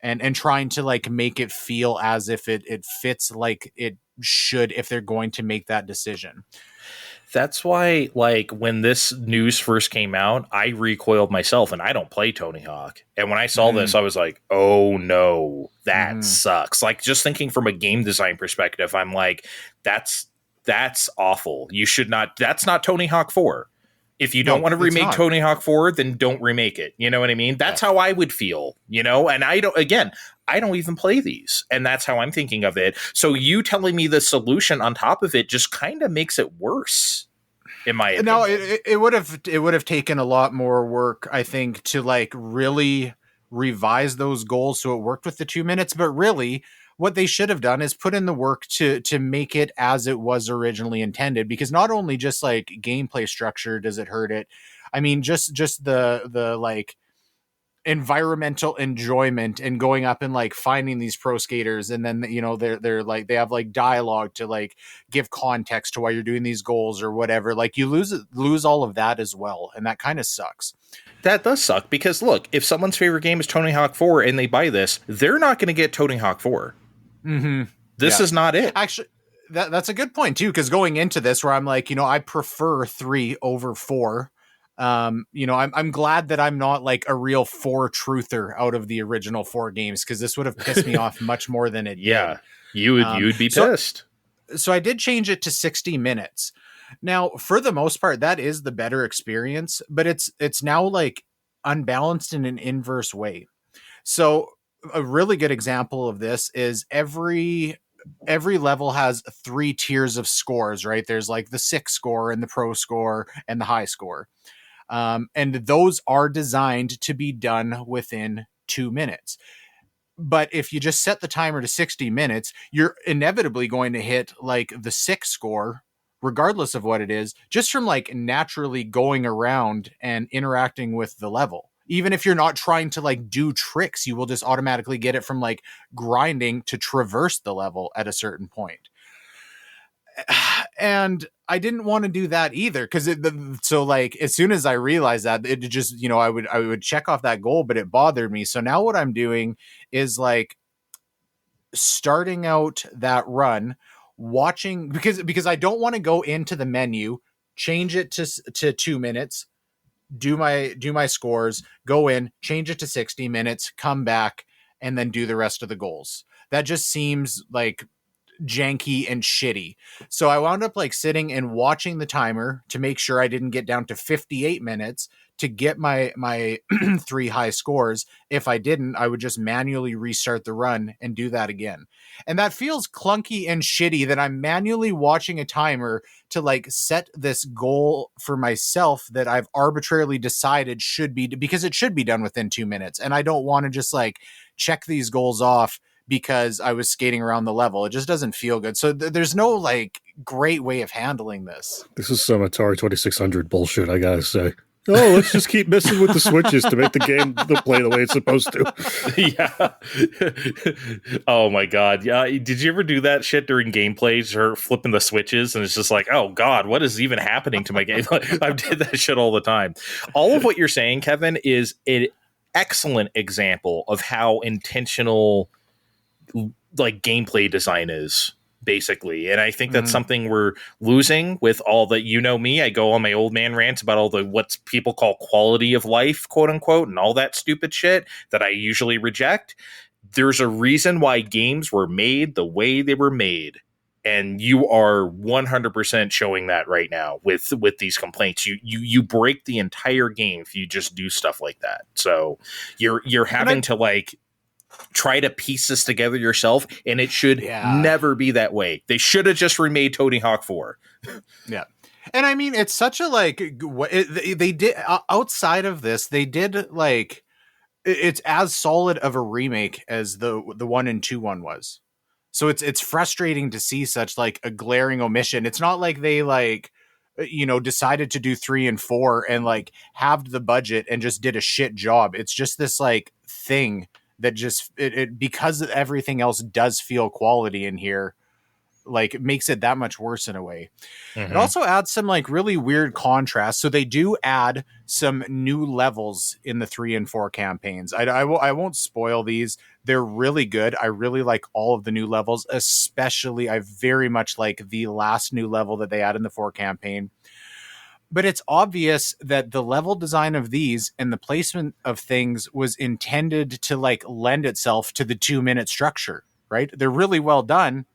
[SPEAKER 3] and trying to like make it feel as if it fits like it should if they're going to make that decision.
[SPEAKER 2] That's why, like, when this news first came out, I recoiled myself, and I don't play Tony Hawk. And when I saw this, I was like, oh no, that sucks. Like, just thinking from a game design perspective, I'm like, that's awful. You should not, that's not Tony Hawk 4. If you don't want to remake Tony Hawk 4, then don't remake it. You know what I mean? That's how I would feel, and I don't even play these, and that's how I'm thinking of it. So you telling me the solution on top of it just kind of makes it worse, in my opinion.
[SPEAKER 3] No, it would have taken a lot more work, I think, to like really revise those goals so it worked with the 2 minutes. But really, what they should have done is put in the work to make it as it was originally intended, because not only just like gameplay structure does it hurt it, I mean, just the like environmental enjoyment and going up and like finding these pro skaters, and then they're like, they have like dialogue to like give context to why you're doing these goals or whatever. Like you lose all of that as well, and that kind of sucks.
[SPEAKER 2] That does suck, because look, if someone's favorite game is Tony Hawk 4 and they buy this, they're not going to get Tony Hawk 4. This is not it.
[SPEAKER 3] Actually, that's a good point too, because going into this, where I'm like, I prefer 3 over 4. I'm glad that I'm not like a real 4 truther out of the original 4 games, because this would have pissed me off much more than it did.
[SPEAKER 2] You'd be pissed.
[SPEAKER 3] So I did change it to 60 minutes. Now, for the most part, that is the better experience, but it's now like unbalanced in an inverse way. So a really good example of this is every level has 3 tiers of scores, right? There's like the 6 score and the pro score and the high score. And those are designed to be done within 2 minutes. But if you just set the timer to 60 minutes, you're inevitably going to hit like the 6 score, regardless of what it is, just from like naturally going around and interacting with the level. Even if you're not trying to like do tricks, you will just automatically get it from like grinding to traverse the level at a certain point. And I didn't want to do that either, because so like as soon as I realized that, it just, I would check off that goal, but it bothered me. So now what I'm doing is like starting out that run, watching, because I don't want to go into the menu, change it to 2 minutes, do my scores, go in, change it to 60 minutes, come back, and then do the rest of the goals. That just seems like janky and shitty. So I wound up like sitting and watching the timer to make sure I didn't get down to 58 minutes to get my 3 high scores. If I didn't, I would just manually restart the run and do that again. And that feels clunky and shitty that I'm manually watching a timer to like set this goal for myself that I've arbitrarily decided should be, because it should be done within 2 minutes. And I don't want to just like check these goals off because I was skating around the level. It just doesn't feel good. So there's no like great way of handling this.
[SPEAKER 4] This is some Atari 2600 bullshit, I gotta say. Oh, let's just keep messing with the switches to make the game play the way it's supposed to.
[SPEAKER 2] Yeah. Oh my god. Yeah. Did you ever do that shit during gameplays or flipping the switches? And it's just like, oh god, what is even happening to my game? I did that shit all the time. All of what you're saying, Kevin, is an excellent example of how intentional like gameplay design is. Basically. And I think that's something we're losing with all the, you know me, I go on my old man rants about all the what people call quality of life, quote unquote, and all that stupid shit that I usually reject. There's a reason why games were made the way they were made. And you are 100% showing that right now with these complaints. You break the entire game if you just do stuff like that. So you're having to like try to piece this together yourself, and it should never be that way. They should have just remade Tony Hawk 4.
[SPEAKER 3] Yeah. And I mean, it's such a like, they did outside of this, they did like, it's as solid of a remake as the 1 and 2 one was. So it's frustrating to see such like a glaring omission. It's not like they like, you know, decided to do 3 and 4 and like halved the budget and just did a shit job. It's just this like thing that just it because everything else does feel quality in here, like it makes it that much worse in a way. It also adds some like really weird contrast. So they do add some new levels in the 3 and 4 campaigns. I won't spoil these. They're really good. I really like all of the new levels, especially I very much like the last new level that they add in the 4 campaign. But it's obvious that the level design of these and the placement of things was intended to like lend itself to the 2-minute structure, right? They're really well done,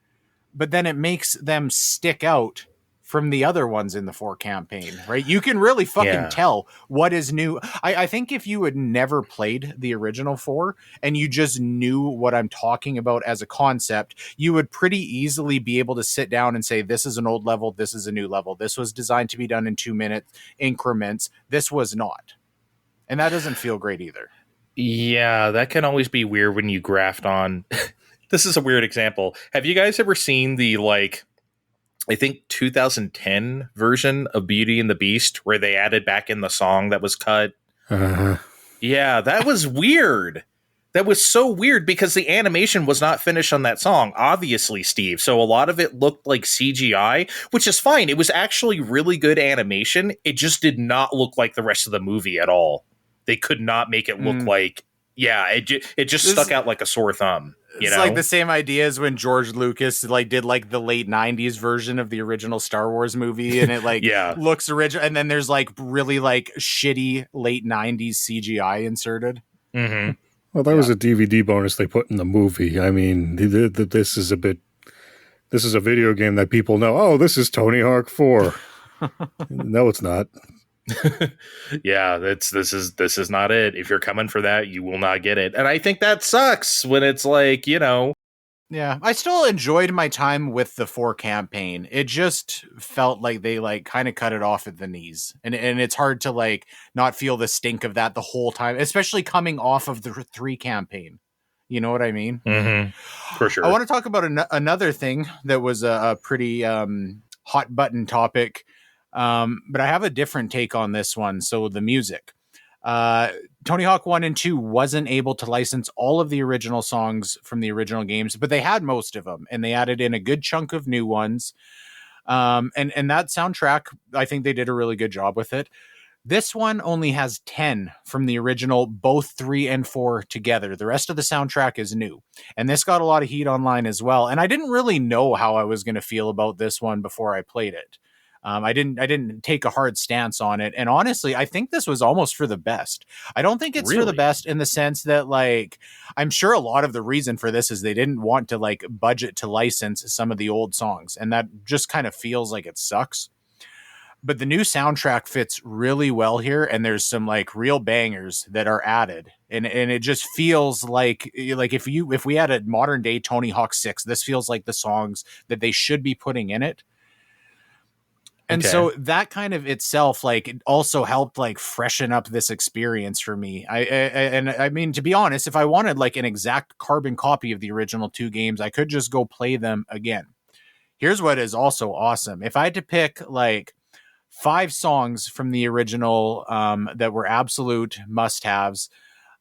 [SPEAKER 3] but then it makes them stick out from the other ones in the 4 campaign, right? You can really fucking tell what is new. I think if you had never played the original 4 and you just knew what I'm talking about as a concept, you would pretty easily be able to sit down and say, this is an old level, this is a new level. This was designed to be done in 2-minute increments. This was not. And that doesn't feel great either.
[SPEAKER 2] Yeah, that can always be weird when you graft on. This is a weird example. Have you guys ever seen the like, I think 2010 version of Beauty and the Beast where they added back in the song that was cut? Yeah, that was weird. That was so weird because the animation was not finished on that song, obviously, Steve. So a lot of it looked like CGI, which is fine. It was actually really good animation. It just did not look like the rest of the movie at all. They could not make it look like, it just stuck out like a sore thumb. You know?
[SPEAKER 3] Like the same idea as when George Lucas like did like the late 90s version of the original Star Wars movie, and it like looks original, and then there's like really like shitty late 90s CGI inserted.
[SPEAKER 4] Well, that was a DVD bonus they put in the movie. I mean, this is a video game that people know. Oh, this is Tony Hawk 4. No, it's not.
[SPEAKER 2] Yeah, this is not it. If you're coming for that, you will not get it. And I think that sucks when it's like, you know.
[SPEAKER 3] Yeah, I still enjoyed my time with the 4 campaign. It just felt like they like kind of cut it off at the knees. And it's hard to like not feel the stink of that the whole time, especially coming off of the 3 campaign. You know what I mean?
[SPEAKER 2] For sure.
[SPEAKER 3] I want to talk about another thing that was a pretty hot button topic. But I have a different take on this one. So the music, Tony Hawk 1 and 2 wasn't able to license all of the original songs from the original games, but they had most of them, and they added in a good chunk of new ones. And that soundtrack, I think they did a really good job with it. This one only has 10 from the original, both 3 and 4 together. The rest of the soundtrack is new. And this got a lot of heat online as well. And I didn't really know how I was going to feel about this one before I played it. I didn't take a hard stance on it. And honestly, I think this was almost for the best. I don't think it's for the best in the sense that, like, I'm sure a lot of the reason for this is they didn't want to like budget to license some of the old songs. And that just kind of feels like it sucks. But the new soundtrack fits really well here. And there's some like real bangers that are added. And it just feels like if we had a modern day Tony Hawk 6, this feels like the songs that they should be putting in it. And so that kind of itself, like, it also helped like freshen up this experience for me. I mean, to be honest, if I wanted like an exact carbon copy of the original 2 games, I could just go play them again. Here's what is also awesome. If I had to pick like 5 songs from the original that were absolute must-haves,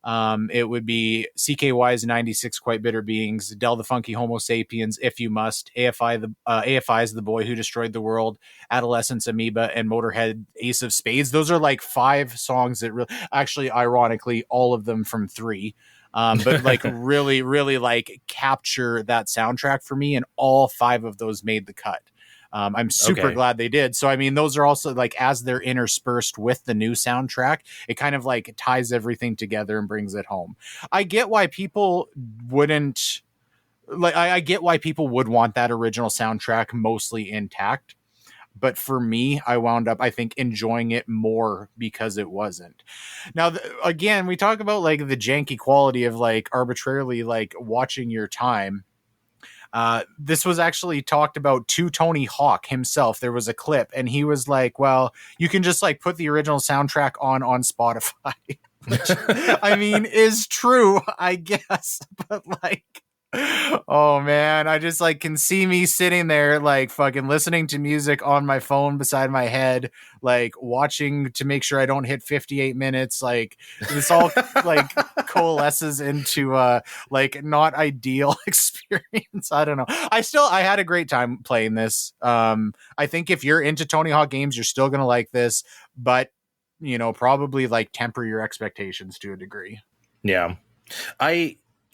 [SPEAKER 3] it would be CKY's 96 Quite Bitter Beings, Del the Funky Homo Sapiens, If You Must, AFI's The Boy Who Destroyed the World, Adolescence Amoeba, and Motorhead Ace of Spades. Those are like 5 songs that really, actually, ironically, all of them from 3. But like really, really like capture that soundtrack for me, and all 5 of those made the cut. I'm super glad they did. So, I mean, those are also like, as they're interspersed with the new soundtrack, it kind of like ties everything together and brings it home. I get why people wouldn't like, I get why people would want that original soundtrack mostly intact. But for me, I wound up, I think, enjoying it more because it wasn't. Now, again, we talk about like the janky quality of like arbitrarily like watching your time. This was actually talked about to Tony Hawk himself. There was a clip and he was like, well, you can just like put the original soundtrack on Spotify, which I mean is true, I guess. But like, oh man, I just like can see me sitting there like fucking listening to music on my phone beside my head, like watching to make sure I don't hit 58 minutes. Like this all like coalesces into like not ideal experience. I don't know. I had a great time playing this. I think if you're into Tony Hawk games, you're still gonna like this, but you know, probably like temper your expectations to a degree.
[SPEAKER 2] Yeah.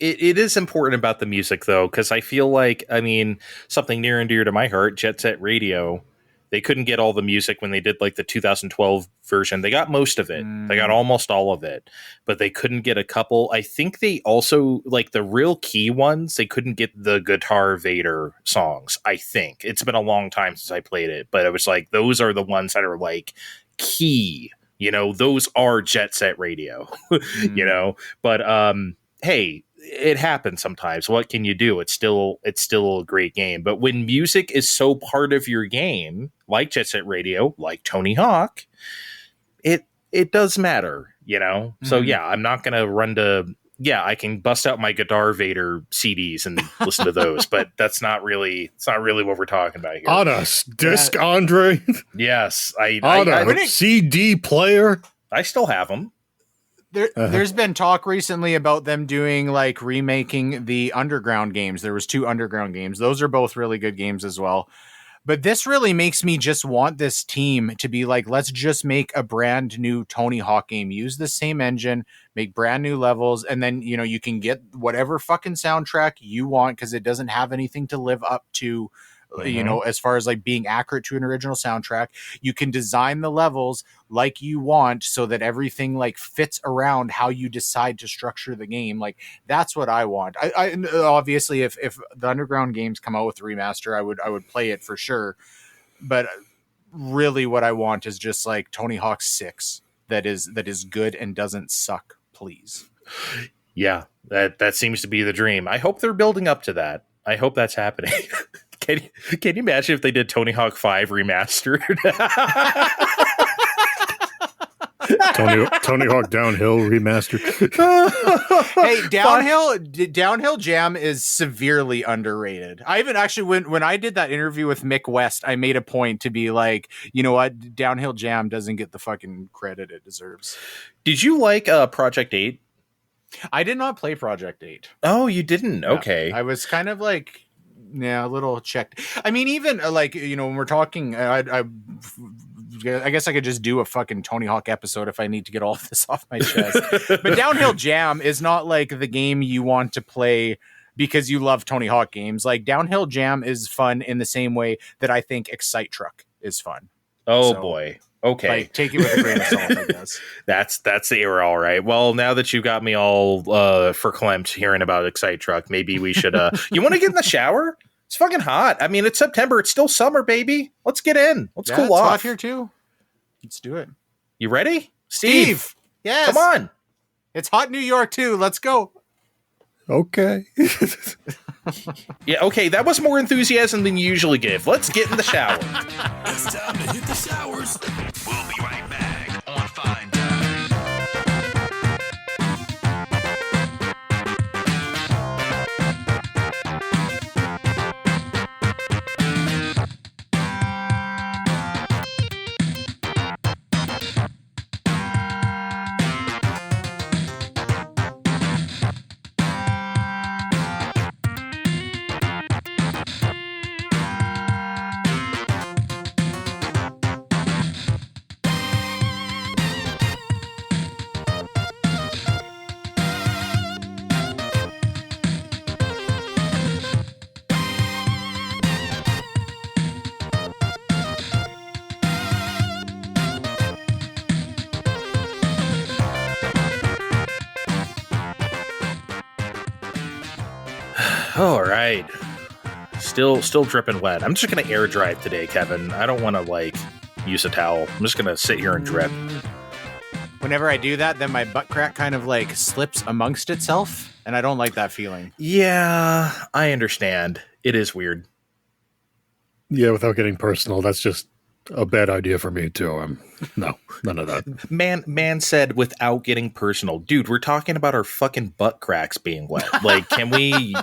[SPEAKER 2] It is important about the music, though, because I feel like, I mean, something near and dear to my heart, Jet Set Radio, they couldn't get all the music when they did like the 2012 version. They got most of it. They got almost all of it, but they couldn't get a couple. I think they also, like the real key ones, they couldn't get the Guitar Vader songs, I think. It's been a long time since I played it, but it was like, those are the ones that are like key, you know, those are Jet Set Radio, you know, but hey, it happens sometimes. What can you do? It's still a great game. But when music is so part of your game, like Jet Set Radio, like Tony Hawk, it does matter, you know? So yeah, I'm not going to run to, I can bust out my Guitar Vader CDs and listen to those, but it's not really what we're talking about here.
[SPEAKER 4] On a disc, Andre?
[SPEAKER 2] Yes.
[SPEAKER 4] On a CD player?
[SPEAKER 2] I still have them.
[SPEAKER 3] There's been talk recently about them doing like remaking the Underground games. There was 2 Underground games. Those are both really good games as well. But this really makes me just want this team to be like, let's just make a brand new Tony Hawk game. Use the same engine, make brand new levels, and then, you know, you can get whatever fucking soundtrack you want because it doesn't have anything to live up to, you know, as far as like being accurate to an original soundtrack. You can design the levels like you want so that everything like fits around how you decide to structure the game. Like that's what I want. I obviously if the Underground games come out with a remaster, I would play it for sure. But really what I want is just like Tony Hawk 6 that is good and doesn't suck, please.
[SPEAKER 2] Yeah, that seems to be the dream. I hope they're building up to that. I hope that's happening. Can you imagine if they did Tony Hawk 5 remastered?
[SPEAKER 4] Tony Hawk Downhill remastered.
[SPEAKER 3] Hey, Downhill Jam is severely underrated. I even actually, when I did that interview with Mick West, I made a point to be like, you know what, Downhill Jam doesn't get the fucking credit it deserves.
[SPEAKER 2] Did you like Project 8?
[SPEAKER 3] I did not play Project 8.
[SPEAKER 2] Oh, you didn't? Okay.
[SPEAKER 3] I was kind of like, yeah, a little checked. I mean, even like, you know, when we're talking, I guess I could just do a fucking Tony Hawk episode if I need to get all of this off my chest. But Downhill Jam is not like the game you want to play because you love Tony Hawk games. Like Downhill Jam is fun in the same way that I think Excite Truck is fun.
[SPEAKER 2] Oh
[SPEAKER 3] So,
[SPEAKER 2] boy. Okay.
[SPEAKER 3] Like, take it with a grain of salt, I guess.
[SPEAKER 2] That's the era, all right. Well, now that you got me all verklempt hearing about Excite Truck, maybe we should you want to get in the shower? It's fucking hot. I mean, it's September, it's still summer, baby. Let's get in. Let's cool
[SPEAKER 3] it's
[SPEAKER 2] off.
[SPEAKER 3] hot here too. Let's do it.
[SPEAKER 2] You ready? Steve.
[SPEAKER 3] Yes.
[SPEAKER 2] Come on.
[SPEAKER 3] It's hot in New York too. Let's go.
[SPEAKER 4] Okay.
[SPEAKER 2] Yeah, okay, that was more enthusiasm than you usually give. Let's get in the shower.
[SPEAKER 1] It's time to hit the showers. We'll be right back on Fine Time.
[SPEAKER 2] All right. Still dripping wet. I'm just going to air dry today, Kevin. I don't want to, like, use a towel. I'm just going to sit here and drip.
[SPEAKER 3] Whenever I do that, then my butt crack kind of like slips amongst itself, and I don't like that feeling.
[SPEAKER 2] Yeah, I understand. It is weird.
[SPEAKER 4] Yeah, without getting personal, that's just a bad idea for me too. No, none of that.
[SPEAKER 2] Man said without getting personal. Dude, we're talking about our fucking butt cracks being wet. Like, can we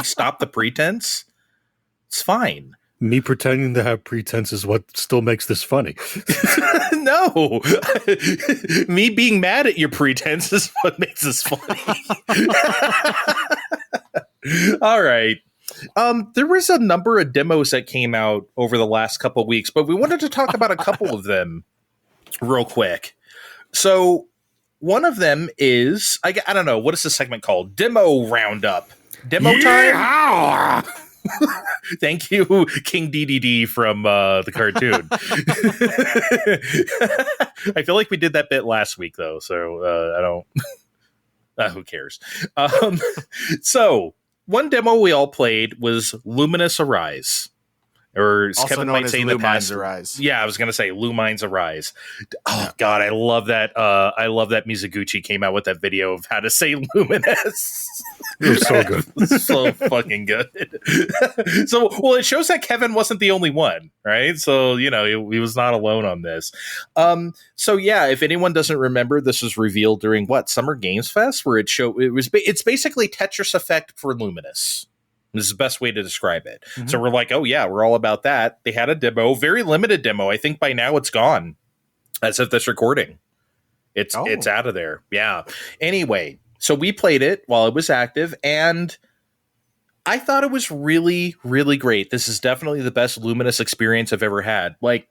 [SPEAKER 2] stop the pretense? It's fine.
[SPEAKER 4] Me pretending to have pretense is what still makes this funny.
[SPEAKER 2] No. Me being mad at your pretense is what makes this funny. All right. There was a number of demos that came out over the last couple of weeks, but we wanted to talk about a couple of them real quick. So one of them is, I don't know, what is this segment called? Demo Roundup. Demo time? Thank you, King DDD from the cartoon. I feel like we did that bit last week, though, so I don't... who cares? So... one demo we all played was Luminous Arise. Or as
[SPEAKER 3] Also
[SPEAKER 2] Kevin
[SPEAKER 3] known
[SPEAKER 2] might
[SPEAKER 3] as
[SPEAKER 2] say in the
[SPEAKER 3] Lumines
[SPEAKER 2] past.
[SPEAKER 3] Arise.
[SPEAKER 2] Yeah, I was gonna say Lumines Arise. Oh god, I love that Mizuguchi came out with that video of how to say luminous.
[SPEAKER 4] It was so good.
[SPEAKER 2] It's so fucking good. So, well, it shows that Kevin wasn't the only one, right? So, you know, he was not alone on this. So yeah, if anyone doesn't remember, this was revealed during Summer Games Fest, where it's basically Tetris Effect for Luminous. This is the best way to describe it. Mm-hmm. So we're like, oh yeah, we're all about that. They had a demo, very limited demo. I think by now it's gone as of this recording. It's out of there. Yeah. Anyway, so we played it while it was active, and I thought it was really, really great. This is definitely the best Luminous experience I've ever had. Like,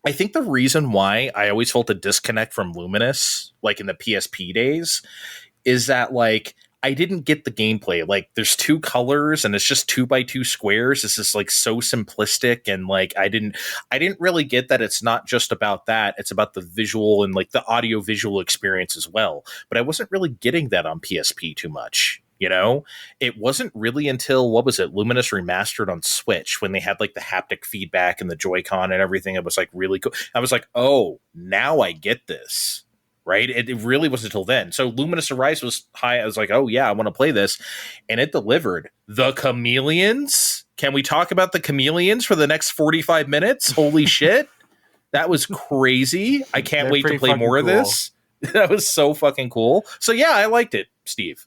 [SPEAKER 2] I think the reason why I always felt a disconnect from Luminous, like in the PSP days, is that, like, I didn't get the gameplay. Like, there's two colors and it's just 2x2 squares. It's just like so simplistic, and like I didn't really get that it's not just about that. It's about the visual and like the audio visual experience as well. But I wasn't really getting that on PSP too much. You know, it wasn't really until Luminous Remastered on Switch, when they had like the haptic feedback and the Joy-Con and everything. It was like really cool. I was like, oh, now I get this. Right? It really wasn't until then. So Luminous Arise was high. I was like, oh yeah, I want to play this. And it delivered. The Chameleons? Can we talk about the Chameleons for the next 45 minutes? Holy shit. That was crazy. I can't wait to play more of this. That was so fucking cool. So yeah, I liked it, Steve.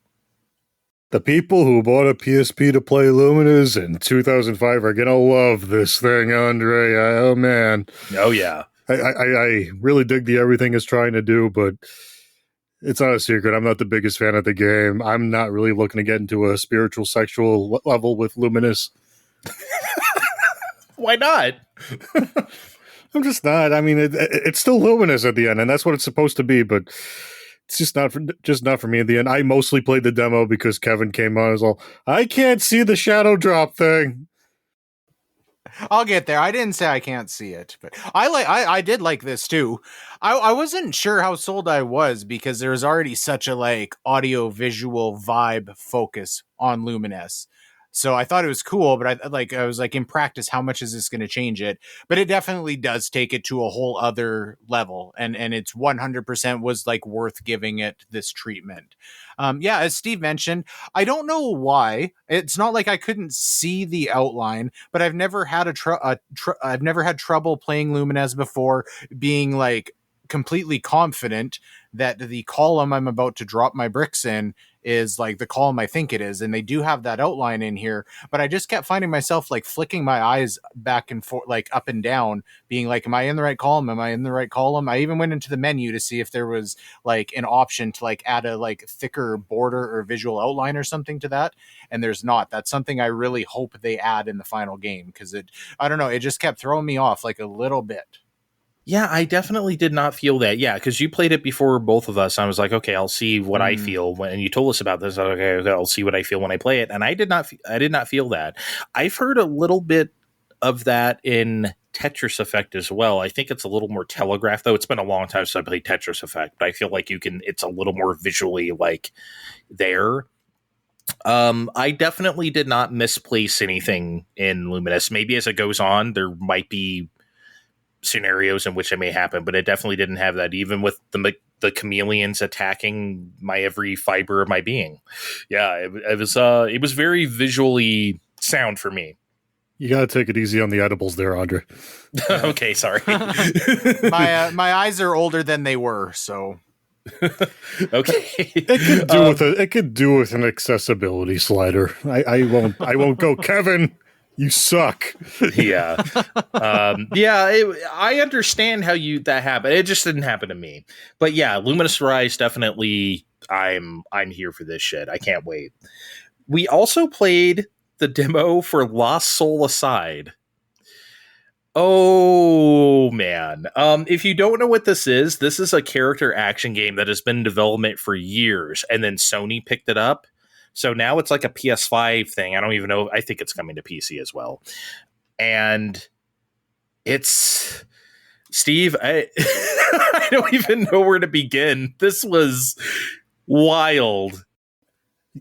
[SPEAKER 4] The people who bought a PSP to play Luminous in 2005 are going to love this thing, Andre. Oh, man.
[SPEAKER 2] Oh, yeah.
[SPEAKER 4] I really dig the everything it's trying to do, but it's not a secret. I'm not the biggest fan of the game. I'm not really looking to get into a spiritual, sexual level with Luminous.
[SPEAKER 2] Why not?
[SPEAKER 4] I'm just not. I mean, it's still Luminous at the end, and that's what it's supposed to be, but it's just not for me at the end. I mostly played the demo because Kevin came on as all, I can't see the shadow drop thing.
[SPEAKER 3] I'll get there. I didn't say I can't see it, but I did like this too. I wasn't sure how sold I was because there's already such a like audio visual vibe focus on Lumines. So I thought it was cool, but I was like in practice, how much is this going to change it? But it definitely does take it to a whole other level, and it's 100% was like worth giving it this treatment. Yeah, as Steve mentioned, I don't know why. It's not like I couldn't see the outline, but I've never had I've never had trouble playing Lumines before, being like completely confident that the column I'm about to drop my bricks in is like the column I think it is, and they do have that outline in here, but I just kept finding myself like flicking my eyes back and forth, like up and down, being like, am I in the right column? Am I in the right column? I even went into the menu to see if there was like an option to like add a like thicker border or visual outline or something to that, and there's not. That's something I really hope they add in the final game, because I don't know, it just kept throwing me off like a little bit.
[SPEAKER 2] Yeah, I definitely did not feel that. Yeah, because you played it before both of us. I was like, okay, I'll see what I feel when you told us about this. I was like, okay, I'll see what I feel when I play it, and I did not. I did not feel that. I've heard a little bit of that in Tetris Effect as well. I think it's a little more telegraphed, though. It's been a long time since I played Tetris Effect, but I feel like it's a little more visually like there. I definitely did not misplace anything in Luminous. Maybe as it goes on, there might be scenarios in which it may happen, but it definitely didn't have that, even with the chameleons attacking my every fiber of my being. Yeah, it was very visually sound for me.
[SPEAKER 4] You gotta take it easy on the edibles there, Andre.
[SPEAKER 2] Okay, sorry.
[SPEAKER 3] My eyes are older than they were, so
[SPEAKER 2] okay.
[SPEAKER 4] It could do with an accessibility slider. I won't go, Kevin. You suck.
[SPEAKER 2] Yeah. I understand how that happened. It just didn't happen to me. But yeah, Luminous Rise, definitely, I'm here for this shit. I can't wait. We also played the demo for Lost Soul Aside. Oh, man. If you don't know what this is a character action game that has been in development for years, and then Sony picked it up. So now it's like a PS5 thing. I don't even know. I think it's coming to PC as well. And it's... Steve, I don't even know where to begin. This was wild.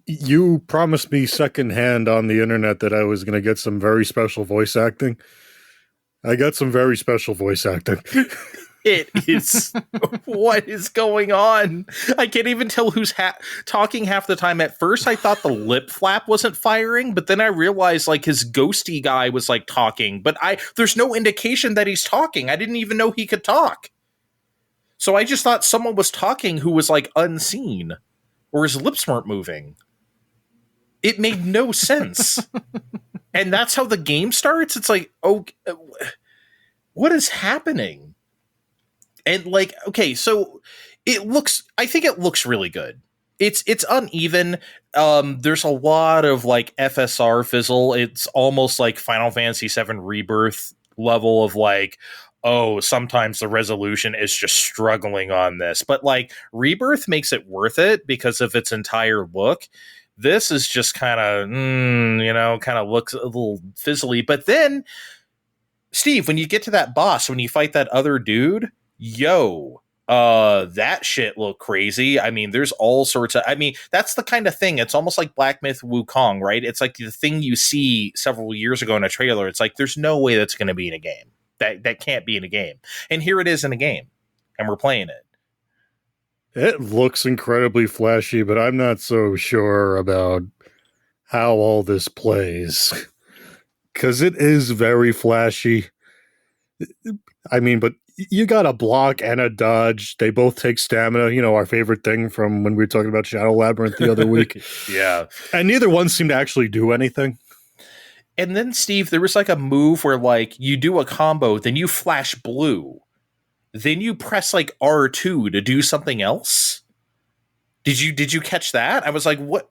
[SPEAKER 4] You promised me secondhand on the internet that I was going to get some very special voice acting. I got some very special voice acting.
[SPEAKER 2] It is. What is going on? I can't even tell who's talking half the time. At first, I thought the lip flap wasn't firing, but then I realized like his ghosty guy was like talking, but there's no indication that he's talking. I didn't even know he could talk. So I just thought someone was talking who was like unseen, or his lips weren't moving. It made no sense. And that's how the game starts. It's like, oh, what is happening? And like, okay, so I think it looks really good. It's uneven. There's a lot of like FSR fizzle. It's almost like Final Fantasy VII Rebirth level of like, oh, sometimes the resolution is just struggling on this. But like Rebirth makes it worth it because of its entire look. This is just kind of, kind of looks a little fizzly. But then, Steve, when you get to that boss, when you fight that other dude, that shit looked crazy. I mean, there's all sorts of, that's the kind of thing. It's almost like Black Myth Wukong, right? It's like the thing you see several years ago in a trailer. It's like, there's no way that's going to be in a game. That can't be in a game. And here it is in a game. And we're playing it.
[SPEAKER 4] It looks incredibly flashy, but I'm not so sure about how all this plays. Because it is very flashy. But you got a block and a dodge. They both take stamina, our favorite thing from when we were talking about Shadow Labyrinth the other week.
[SPEAKER 2] Yeah.
[SPEAKER 4] And neither one seemed to actually do anything.
[SPEAKER 2] And then, Steve, there was like a move where like you do a combo, then you flash blue. Then you press like R2 to do something else. Did you catch that? I was like, what?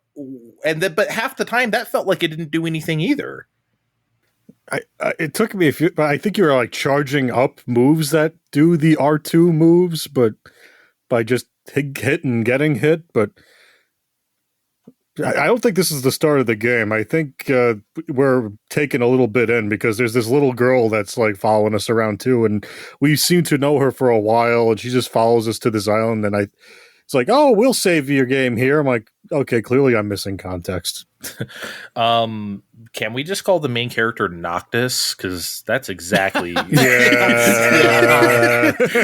[SPEAKER 2] And then, but half the time that felt like it didn't do anything either.
[SPEAKER 4] It took me but I think you were like charging up moves that do the R2 moves, but by just hit and getting hit. But I don't think this is the start of the game. I think we're taking a little bit in because there's this little girl that's like following us around too, and we seem to know her for a while, and she just follows us to this island. And it's like, oh, we'll save your game here. I'm like, okay, clearly I'm missing context.
[SPEAKER 2] Can we just call the main character Noctis? Because that's exactly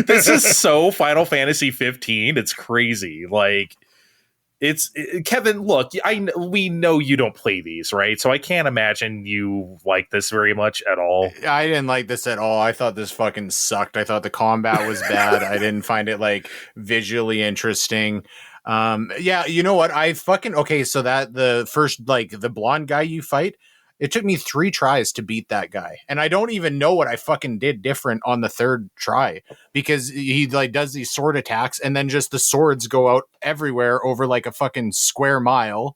[SPEAKER 2] This is so Final Fantasy 15. It's crazy. Like. Kevin, look, we know you don't play these, right? So I can't imagine you like this very much at all.
[SPEAKER 3] I didn't like this at all. I thought this fucking sucked. I thought the combat was bad. I didn't find it like visually interesting. Yeah, you know what? So that the first, like, the blonde guy you fight, it took me 3 tries to beat that guy. And I don't even know what I fucking did different on the 3rd try, because he like does these sword attacks and then just the swords go out everywhere over like a fucking square mile.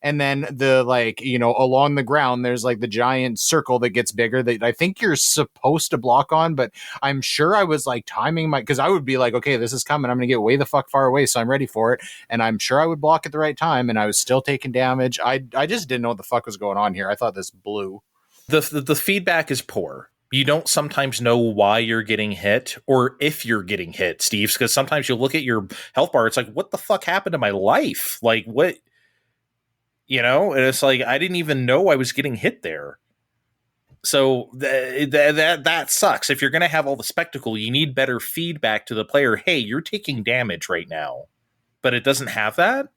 [SPEAKER 3] And then the, like, you know, along the ground, there's like the giant circle that gets bigger that I think you're supposed to block on, but I'm sure I was like timing because I would be like, okay, this is coming. I'm going to get way the fuck far away. So I'm ready for it. And I'm sure I would block at the right time. And I was still taking damage. I just didn't know what the fuck was going on here. I thought this blew.
[SPEAKER 2] The feedback is poor. You don't sometimes know why you're getting hit or if you're getting hit, Steve, because sometimes you look at your health bar. It's like, what the fuck happened to my life? Like, what? You know, and it's like, I didn't even know I was getting hit there. So that sucks. If you're going to have all the spectacle, you need better feedback to the player. Hey, you're taking damage right now. But it doesn't have that?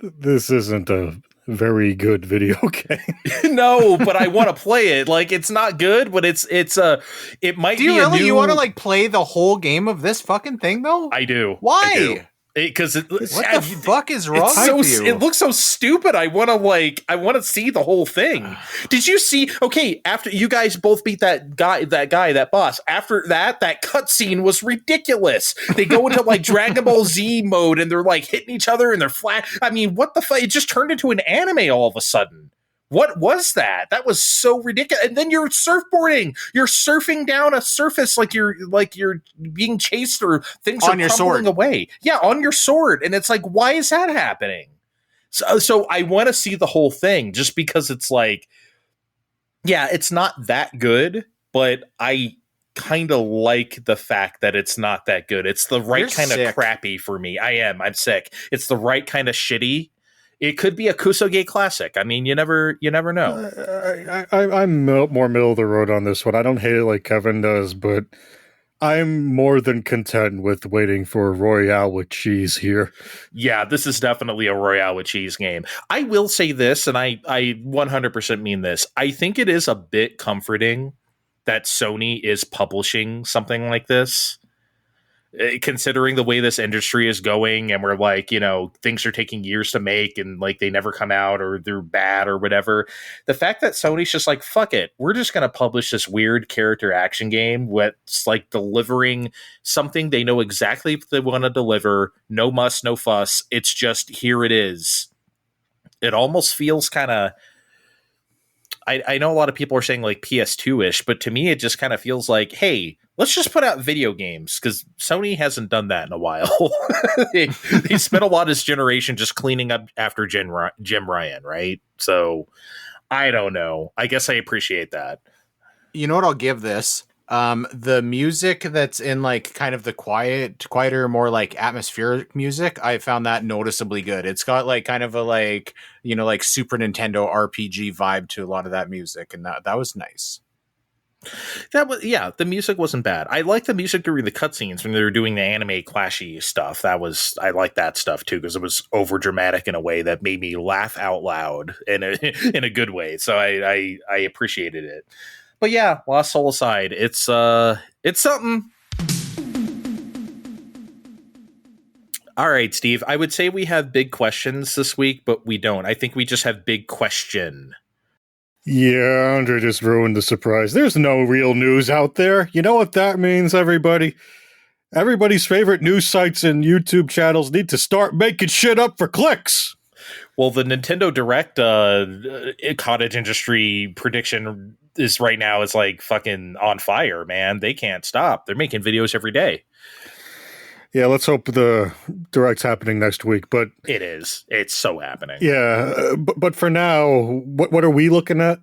[SPEAKER 4] This isn't a very good video game.
[SPEAKER 2] No, but I want to play it. Like, it's not good, but it might be.
[SPEAKER 3] Do you really? You want to like play the whole game of this fucking thing though?
[SPEAKER 2] I do.
[SPEAKER 3] Why?
[SPEAKER 2] I do. Because
[SPEAKER 3] what the fuck is wrong with you?
[SPEAKER 2] It looks so stupid. I want to see the whole thing. Did you see? Okay, after you guys both beat that boss. After that cutscene was ridiculous. They go into like Dragon Ball Z mode and they're like hitting each other and they're flat. I mean, what the fuck? It just turned into an anime all of a sudden. What was that? That was so ridiculous. And then you're surfboarding. You're surfing down a surface like you're being chased or things
[SPEAKER 3] on
[SPEAKER 2] are
[SPEAKER 3] your
[SPEAKER 2] crumbling
[SPEAKER 3] sword
[SPEAKER 2] away. Yeah, on your sword. And it's like, why is that happening? So I want to see the whole thing just because it's like, yeah, it's not that good, but I kind of like the fact that it's not that good. It's the right kind of crappy for me. I'm sick. It's the right kind of shitty. It could be a Kusoge classic. I mean, you never know.
[SPEAKER 4] I'm more middle of the road on this one. I don't hate it like Kevin does, but I'm more than content with waiting for Royale with cheese here.
[SPEAKER 2] Yeah, this is definitely a Royale with cheese game. I will say this, and I 100% mean this. I think it is a bit comforting that Sony is publishing something like this. Considering the way this industry is going, and we're like, you know, things are taking years to make and like they never come out or they're bad or whatever. The fact that Sony's just like, fuck it, we're just going to publish this weird character action game that's like delivering something they know exactly what they want to deliver. No muss, no fuss. It's just, here it is. It almost feels kind of, I know a lot of people are saying like PS2-ish, but to me, it just kind of feels like, hey, let's just put out video games, because Sony hasn't done that in a while. they spent a lot of this generation just cleaning up after Jim Ryan, right? So I don't know. I guess I appreciate that.
[SPEAKER 3] You know what I'll give this? The music that's in like kind of the quieter, more like atmospheric music, I found that noticeably good. It's got like kind of a like, you know, like Super Nintendo RPG vibe to a lot of that music, and that was nice.
[SPEAKER 2] The music wasn't bad. I like the music during the cutscenes when they were doing the anime clashy stuff. I like that stuff too, because it was over dramatic in a way that made me laugh out loud in a good way. So I appreciated it. But yeah, Lost Soul aside, it's something. All right, Steve. I would say we have big questions this week, but we don't. I think we just have big question.
[SPEAKER 4] Yeah, Andre just ruined the surprise. There's no real news out there. You know what that means, everybody? Everybody's favorite news sites and YouTube channels need to start making shit up for clicks.
[SPEAKER 2] Well, the Nintendo Direct cottage industry prediction is right now is like fucking on fire, man. They can't stop. They're making videos every day.
[SPEAKER 4] Yeah, let's hope the Direct's happening next week. But
[SPEAKER 2] It is. It's so happening.
[SPEAKER 4] yeah, but for now, what are we looking at?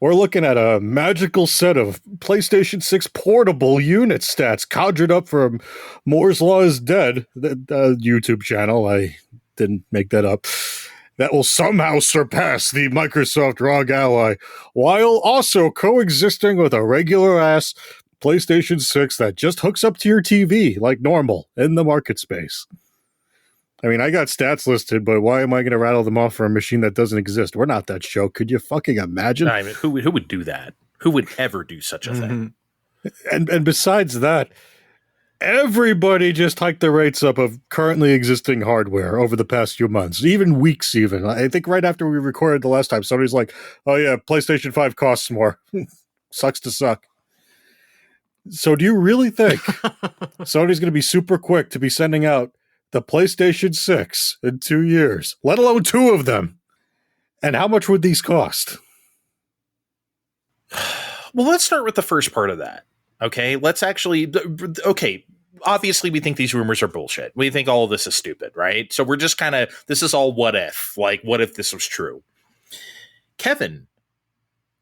[SPEAKER 4] We're looking at a magical set of PlayStation 6 portable unit stats conjured up from Moore's Law is Dead, the YouTube channel. I didn't make that up. That will somehow surpass the Microsoft ROG Ally, while also coexisting with a regular-ass PlayStation 6 that just hooks up to your TV like normal in the market space. I mean, I got stats listed, but why am I going to rattle them off for a machine that doesn't exist? We're not that show. Could you fucking imagine?
[SPEAKER 2] I mean, who would do that? Who would ever do such a thing?
[SPEAKER 4] And besides that, everybody just hiked the rates up of currently existing hardware over the past few months, even weeks even. I think right after we recorded the last time, somebody's like, oh yeah, PlayStation 5 costs more. Sucks to suck. So do you really think Sony's going to be super quick to be sending out the PlayStation 6 in 2 years, let alone two of them? And how much would these cost?
[SPEAKER 2] Well, let's start with the first part of that. Okay, let's actually. Okay, obviously, we think these rumors are bullshit. We think all of this is stupid, right? So we're just kind of. This is all what if. Like, what if this was true? Kevin,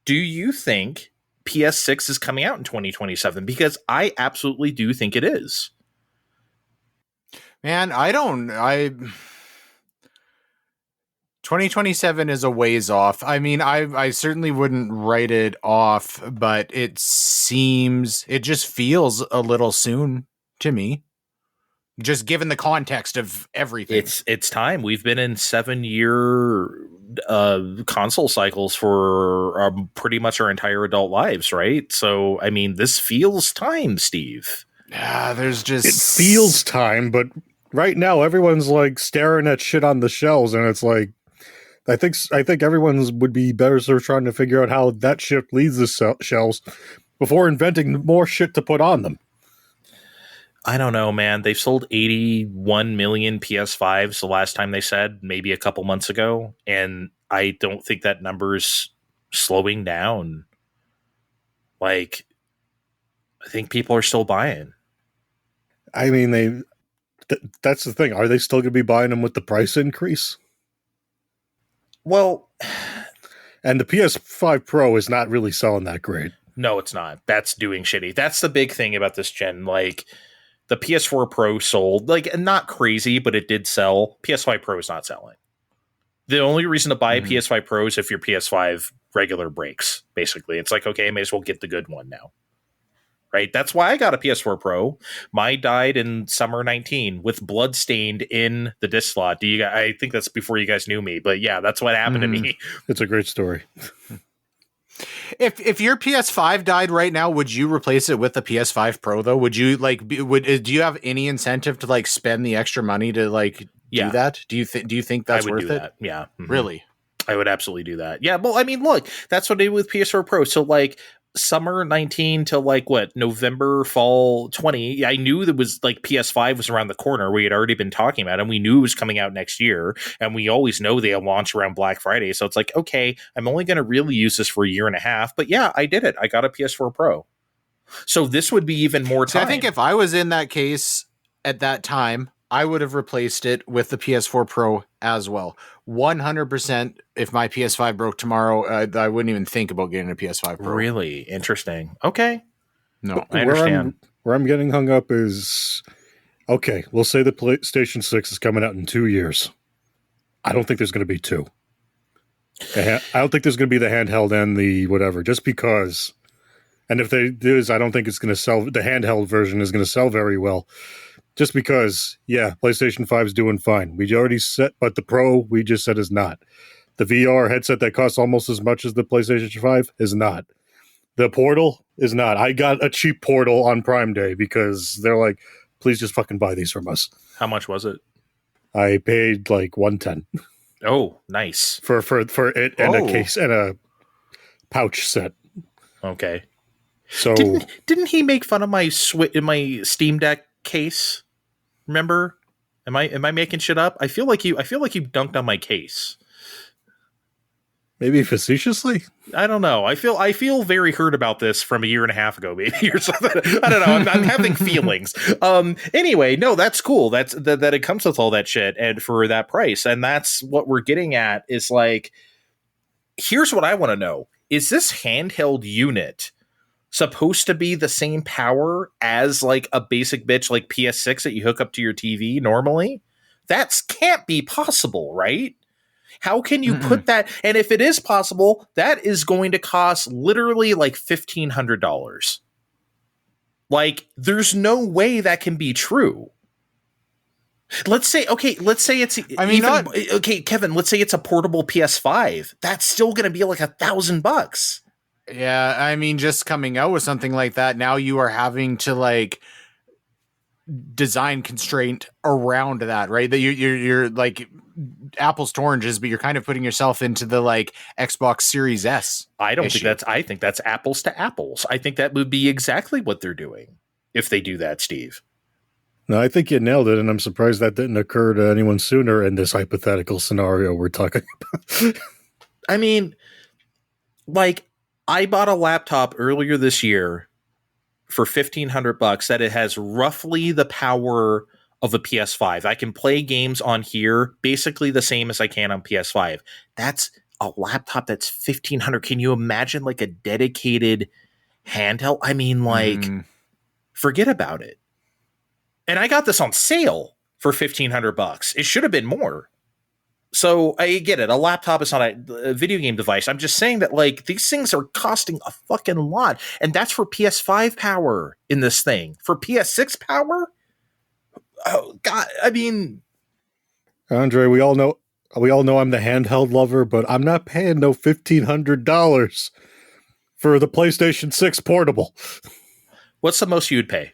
[SPEAKER 2] do you think PS6 is coming out in 2027? Because I absolutely do think it is.
[SPEAKER 3] Man, 2027 is a ways off. I mean, I certainly wouldn't write it off, but it just feels a little soon to me. Just given the context of everything.
[SPEAKER 2] It's time. We've been in 7-year console cycles for pretty much our entire adult lives, right? So, I mean, this feels time, Steve.
[SPEAKER 3] Yeah, there's just...
[SPEAKER 4] It feels time, but right now everyone's like staring at shit on the shelves, and it's like, I think everyone's would be better served trying to figure out how that shit leaves the shelves before inventing more shit to put on them.
[SPEAKER 2] I don't know, man. They've sold 81 million PS5s the last time they said, maybe a couple months ago, and I don't think that number's slowing down. Like, I think people are still buying.
[SPEAKER 4] I mean, that's the thing. Are they still going to be buying them with the price increase?
[SPEAKER 2] Well,
[SPEAKER 4] and the PS5 Pro is not really selling that great.
[SPEAKER 2] No, it's not. That's doing shitty. That's the big thing about this gen. Like, the PS4 Pro sold, like, not crazy, but it did sell. PS5 Pro is not selling. The only reason to buy a PS5 Pro is if your PS5 regular breaks, basically. It's like, okay, I may as well get the good one now. Right? That's why I got a PS4 Pro. Mine died in summer 19 with blood stained in the disc slot. I think that's before you guys knew me, but yeah, that's what happened to me.
[SPEAKER 4] It's a great story.
[SPEAKER 3] If your PS5 died right now, would you replace it with a PS5 Pro though? Would you do you have any incentive to like spend the extra money to like do that? Do you think that's worth it?
[SPEAKER 2] That. Yeah. Mm-hmm.
[SPEAKER 3] Really?
[SPEAKER 2] I would absolutely do that. Yeah, well, I mean, look, that's what I did with PS4 Pro. So like summer 19 to like what, November, fall 20, I knew that was like PS5 was around the corner. We had already been talking about it, and we knew it was coming out next year, and we always know they launch around Black Friday. So it's like, okay, I'm only going to really use this for a year and a half. But yeah, I did it. I got a PS4 Pro. So this would be even more time.
[SPEAKER 3] I think if I was in that case at that time, I would have replaced it with the PS4 Pro as well. 100%. If my PS5 broke tomorrow, I wouldn't even think about getting a PS5 Pro.
[SPEAKER 2] Really interesting. Okay.
[SPEAKER 3] No,
[SPEAKER 2] I understand.
[SPEAKER 4] Where I'm getting hung up is, okay, we'll say the PlayStation 6 is coming out in 2 years. I don't think there's going to be two. I don't think there's going to be the handheld and the whatever, just because. And if there is, I don't think it's going to sell. The handheld version is going to sell very well. Just because, yeah, PlayStation 5 is doing fine. We already said, but the Pro, we just said, is not. The VR headset that costs almost as much as the PlayStation 5 is not. The Portal is not. I got a cheap Portal on Prime Day because they're like, please just fucking buy these from us.
[SPEAKER 2] How much was it?
[SPEAKER 4] I paid like $110.
[SPEAKER 2] Oh, nice.
[SPEAKER 4] For it and a case and a pouch set.
[SPEAKER 2] Okay.
[SPEAKER 4] So
[SPEAKER 2] didn't he make fun of my Steam Deck case? Remember? Am I making shit up? I feel like you dunked on my case.
[SPEAKER 4] Maybe facetiously?
[SPEAKER 2] I don't know. I feel very hurt about this from a year and a half ago, maybe, or something. I don't know. I'm having feelings. Anyway, no, that's cool. That it comes with all that shit and for that price. And that's what we're getting at is like, here's what I want to know. Is this handheld unit supposed to be the same power as like a basic bitch like PS6 that you hook up to your TV normally? That can't be possible, right? How can you put that? And if it is possible, that is going to cost literally like $1,500. Like, there's no way that can be true. Let's say it's. I mean, okay, Kevin. Let's say it's a portable PS5. That's still going to be like $1,000.
[SPEAKER 3] Yeah, I mean, just coming out with something like that, now you are having to like design constraint around that, right? That you're like apples to oranges, but you're kind of putting yourself into the like Xbox Series S.
[SPEAKER 2] I think that's apples to apples. I think that would be exactly what they're doing if they do that, Steve.
[SPEAKER 4] No, I think you nailed it, and I'm surprised that didn't occur to anyone sooner in this hypothetical scenario we're talking about.
[SPEAKER 2] I mean, like, I bought a laptop earlier this year for $1,500 that it has roughly the power of a PS5. I can play games on here basically the same as I can on PS5. That's a laptop that's $1,500. Can you imagine like a dedicated handheld? I mean, like, forget about it. And I got this on sale for $1,500. It should have been more. So I get it. A laptop is not a video game device. I'm just saying that like these things are costing a fucking lot. And that's for PS5 power in this thing. For PS6 power? Oh God. I mean,
[SPEAKER 4] Andre, we all know I'm the handheld lover, but I'm not paying no $1,500 for the PlayStation 6 portable.
[SPEAKER 2] What's the most you'd pay?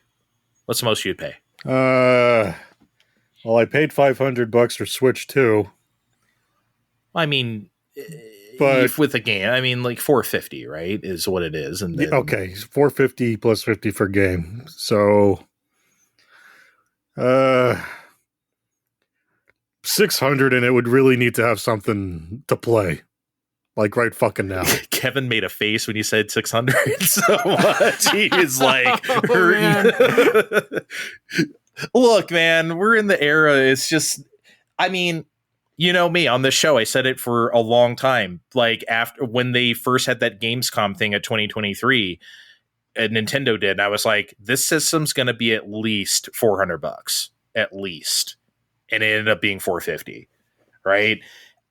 [SPEAKER 4] Well, I paid $500 for Switch 2.
[SPEAKER 2] I mean,
[SPEAKER 4] but
[SPEAKER 2] with a game, I mean, like $450, right, is what it is. And then,
[SPEAKER 4] okay, $450 plus $50 for game. So, $600, and it would really need to have something to play, like right fucking now.
[SPEAKER 2] Kevin made a face when you said 600 so much. He is like hurting. Look, man, we're in the era. It's just, I mean, you know me on this show. I said it for a long time. Like after when they first had that Gamescom thing at 2023, Nintendo did. And I was like, this system's going to be at least $400, at least, and it ended up being $450. Right?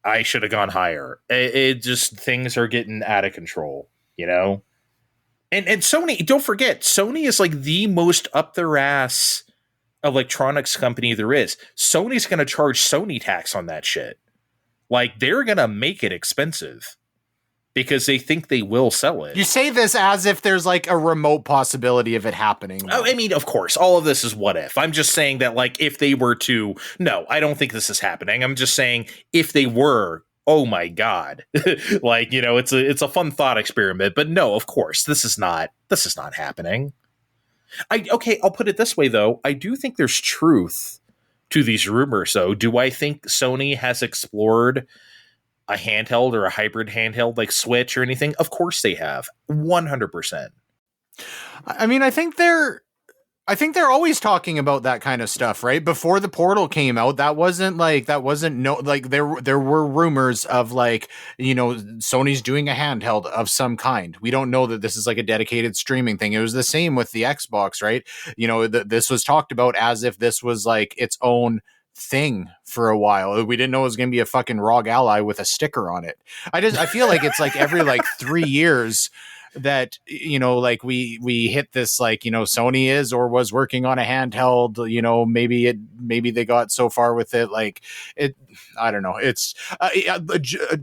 [SPEAKER 2] I should have gone higher. It just things are getting out of control, you know. And Sony, don't forget, Sony is like the most up their ass electronics company there is. Sony's going to charge Sony tax on that shit. Like, they're going to make it expensive because they think they will sell it.
[SPEAKER 3] You say this as if there's like a remote possibility of it happening.
[SPEAKER 2] Oh, I mean, of course, all of this is what if. I'm just saying that, like, if they were to, no, I don't think this is happening. I'm just saying if they were, oh my God, like, you know, it's a fun thought experiment. But no, of course, this is not happening. Okay, I'll put it this way, though. I do think there's truth to these rumors, though. Do I think Sony has explored a handheld or a hybrid handheld like Switch or anything? Of course they have. 100%.
[SPEAKER 3] I mean, I think they're always talking about that kind of stuff, right? Before the Portal came out, there were rumors of like, you know, Sony's doing a handheld of some kind. We don't know that this is like a dedicated streaming thing. It was the same with the Xbox, right? You know, this was talked about as if this was like its own thing for a while. We didn't know it was going to be a fucking ROG Ally with a sticker on it. I feel like it's like every like 3 years that, you know, like we hit this, like, you know, Sony is or was working on a handheld, you know, maybe they got so far with it, like it, I don't know. It's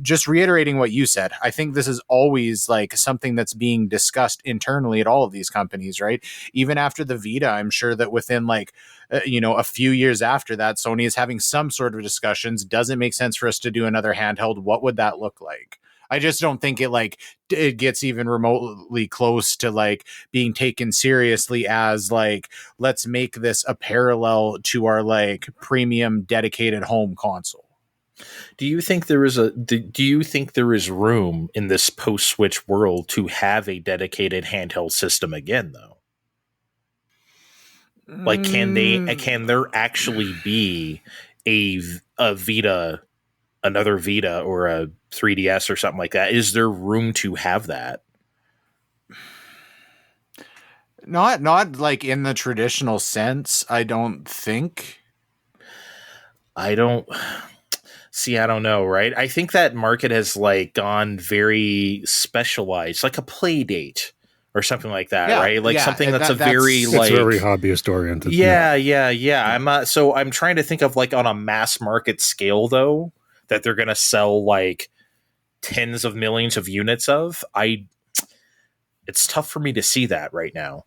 [SPEAKER 3] just reiterating what you said. I think this is always like something that's being discussed internally at all of these companies, right? Even after the Vita, I'm sure that within like, you know, a few years after that, Sony is having some sort of discussions. Does it make sense for us to do another handheld? What would that look like? I just don't think it gets even remotely close to like being taken seriously as like, let's make this a parallel to our like premium dedicated home console.
[SPEAKER 2] Do you think there is do you think there is room in this post-Switch world to have a dedicated handheld system again, though? Like, can there actually be a Vita, another Vita, or a 3DS or something like that? Is there room to have that?
[SPEAKER 3] Not like in the traditional sense, I don't think.
[SPEAKER 2] I don't see. I don't know, right? I think that market has like gone very specialized, like a play date or something like that,
[SPEAKER 3] Yeah,
[SPEAKER 2] right? Like
[SPEAKER 3] yeah,
[SPEAKER 2] something that's
[SPEAKER 3] that's-
[SPEAKER 2] very
[SPEAKER 4] It's
[SPEAKER 2] like
[SPEAKER 4] very hobbyist oriented.
[SPEAKER 2] yeah. I'm not. So I'm trying to think of like on a mass market scale though that they're going to sell like tens of millions of units of. It's tough for me to see that right now.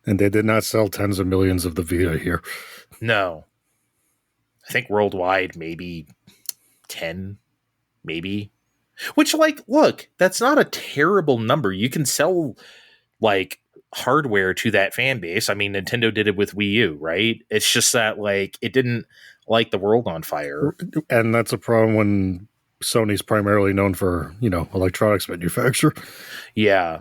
[SPEAKER 4] And they did not sell tens of millions of the Vita here.
[SPEAKER 2] No, I think worldwide maybe 10, maybe. Which, like, look, that's not a terrible number. You can sell like hardware to that fan base. I mean, Nintendo did it with Wii U, right? It's just that like it didn't light the world on fire.
[SPEAKER 4] And that's a problem when Sony's primarily known for, electronics manufacture.
[SPEAKER 2] Yeah.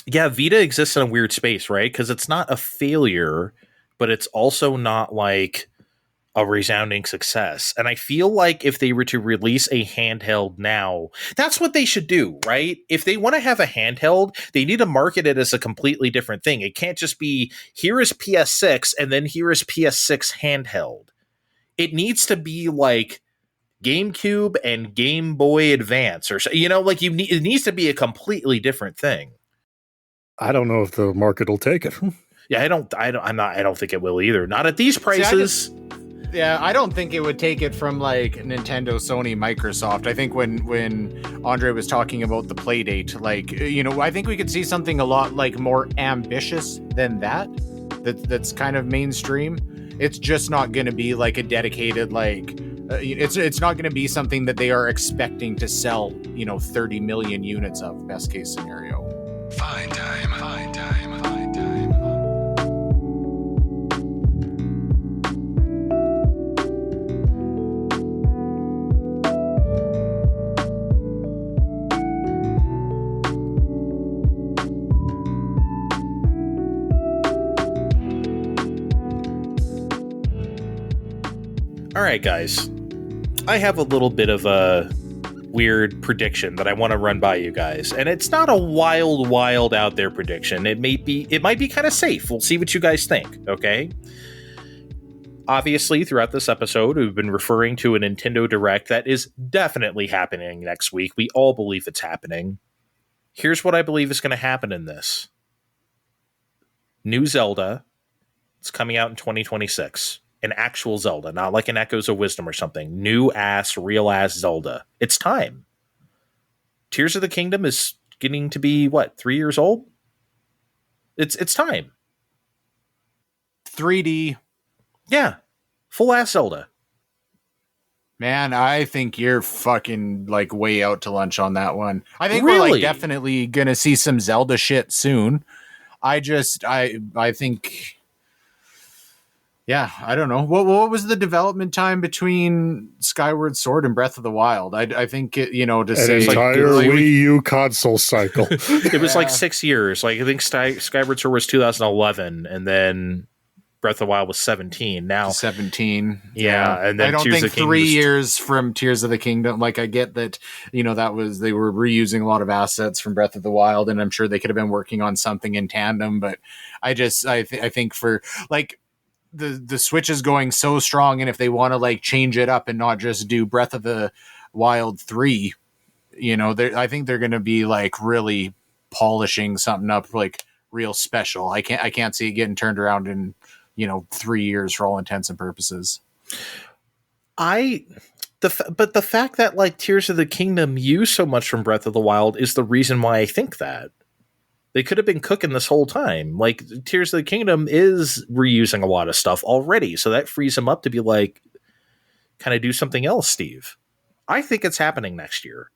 [SPEAKER 2] Yeah, Vita exists in a weird space, right? Because it's not a failure, but it's also not like a resounding success. And I feel like if they were to release a handheld now, that's what they should do, right? If they want to have a handheld, they need to market it as a completely different thing. It can't just be, here is PS6 and then here is PS6 Handheld. It needs to be like GameCube and Game Boy Advance, or like it needs to be a completely different thing.
[SPEAKER 4] I don't know if the market will take it.
[SPEAKER 3] Yeah,
[SPEAKER 2] I don't think it will either. Not at these prices.
[SPEAKER 3] I don't think it would take it from like Nintendo, Sony, Microsoft. I think when Andre was talking about the Playdate, like, I think we could see something a lot like more ambitious than that's kind of mainstream. It's just not going to be like a dedicated, like, it's not going to be something that they are expecting to sell, 30 million units of, best case scenario.
[SPEAKER 1] Fine time.
[SPEAKER 2] All right, guys. I have a little bit of a weird prediction that I want to run by you guys. And it's not a wild out there prediction. It might be kind of safe. We'll see what you guys think, okay? Obviously, throughout this episode, we've been referring to a Nintendo Direct that is definitely happening next week. We all believe it's happening. Here's what I believe is going to happen in this. New Zelda. It's coming out in 2026. An actual Zelda, not like an Echoes of Wisdom or something. New ass, real ass Zelda. It's time. Tears of the Kingdom is getting to be 3 years old? It's time.
[SPEAKER 3] 3D.
[SPEAKER 2] Yeah. Full ass Zelda.
[SPEAKER 3] Man, I think you're fucking like way out to lunch on that one. I think
[SPEAKER 2] Really?
[SPEAKER 3] we're like definitely gonna see some Zelda shit soon. I think. Yeah, I don't know. What was the development time between Skyward Sword and Breath of the Wild? I think to
[SPEAKER 4] An
[SPEAKER 3] say
[SPEAKER 4] entire Wii U console cycle.
[SPEAKER 2] It was like 6 years. Like I think Skyward Sword was 2011, and then Breath of the Wild was 17. Now
[SPEAKER 3] 17.
[SPEAKER 2] Yeah, and then
[SPEAKER 3] I don't
[SPEAKER 2] Tears
[SPEAKER 3] think
[SPEAKER 2] of the Kingdom
[SPEAKER 3] 3
[SPEAKER 2] was-
[SPEAKER 3] years from Tears of the Kingdom. Like I get that, that was they were reusing a lot of assets from Breath of the Wild, and I'm sure they could have been working on something in tandem. But I think for like. The Switch is going so strong, and if they want to like change it up and not just do Breath of the Wild 3, I think they're going to be like really polishing something up like real special. I can't see it getting turned around in 3 years for all intents and purposes.
[SPEAKER 2] but the fact that like Tears of the Kingdom used so much from Breath of the Wild is the reason why I think that. They could have been cooking this whole time. Like, Tears of the Kingdom is reusing a lot of stuff already, so that frees them up to be like, kind of do something else, Steve. I think it's happening next year.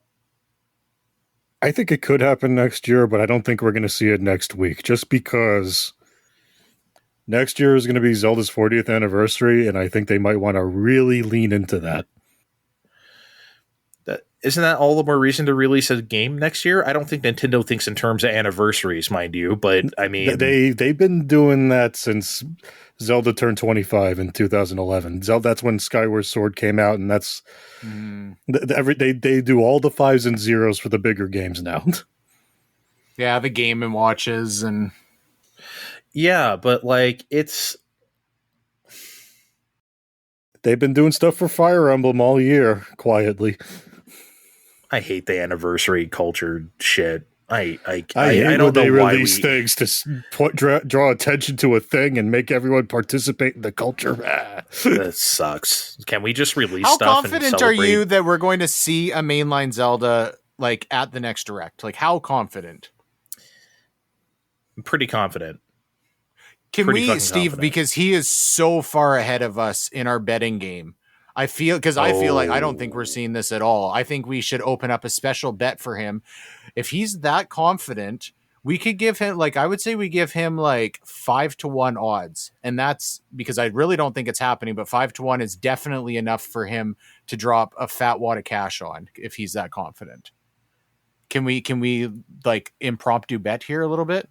[SPEAKER 4] I think it could happen next year, but I don't think we're going to see it next week, just because next year is going to be Zelda's 40th anniversary, and I think they might want to really lean into that.
[SPEAKER 2] Isn't that all the more reason to release a game next year? I don't think Nintendo thinks in terms of anniversaries, mind you, but I mean,
[SPEAKER 4] they've been doing that since Zelda turned 25 in 2011. That's when Skyward Sword came out, and that's they do all the 5s and 0s for the bigger games now.
[SPEAKER 3] Yeah, the Game and Watches and
[SPEAKER 2] yeah, but like
[SPEAKER 4] they've been doing stuff for Fire Emblem all year quietly.
[SPEAKER 2] I hate the anniversary culture shit. I
[SPEAKER 4] don't
[SPEAKER 2] know
[SPEAKER 4] they
[SPEAKER 2] why
[SPEAKER 4] release things to draw attention to a thing and make everyone participate in the culture.
[SPEAKER 2] That sucks. Can we just release
[SPEAKER 3] how
[SPEAKER 2] stuff?
[SPEAKER 3] Confident are you that we're going to see a mainline Zelda like at the next Direct? Like, how confident?
[SPEAKER 2] I'm pretty confident.
[SPEAKER 3] Can we, Steve, confident. Because he is so far ahead of us in our betting game. I feel like I don't think we're seeing this at all. I think we should open up a special bet for him. If he's that confident, we could give him, like, I would say we give him like 5-1 odds. And that's because I really don't think it's happening, but 5-1 is definitely enough for him to drop a fat wad of cash on if he's that confident. Can we like impromptu bet here a little bit?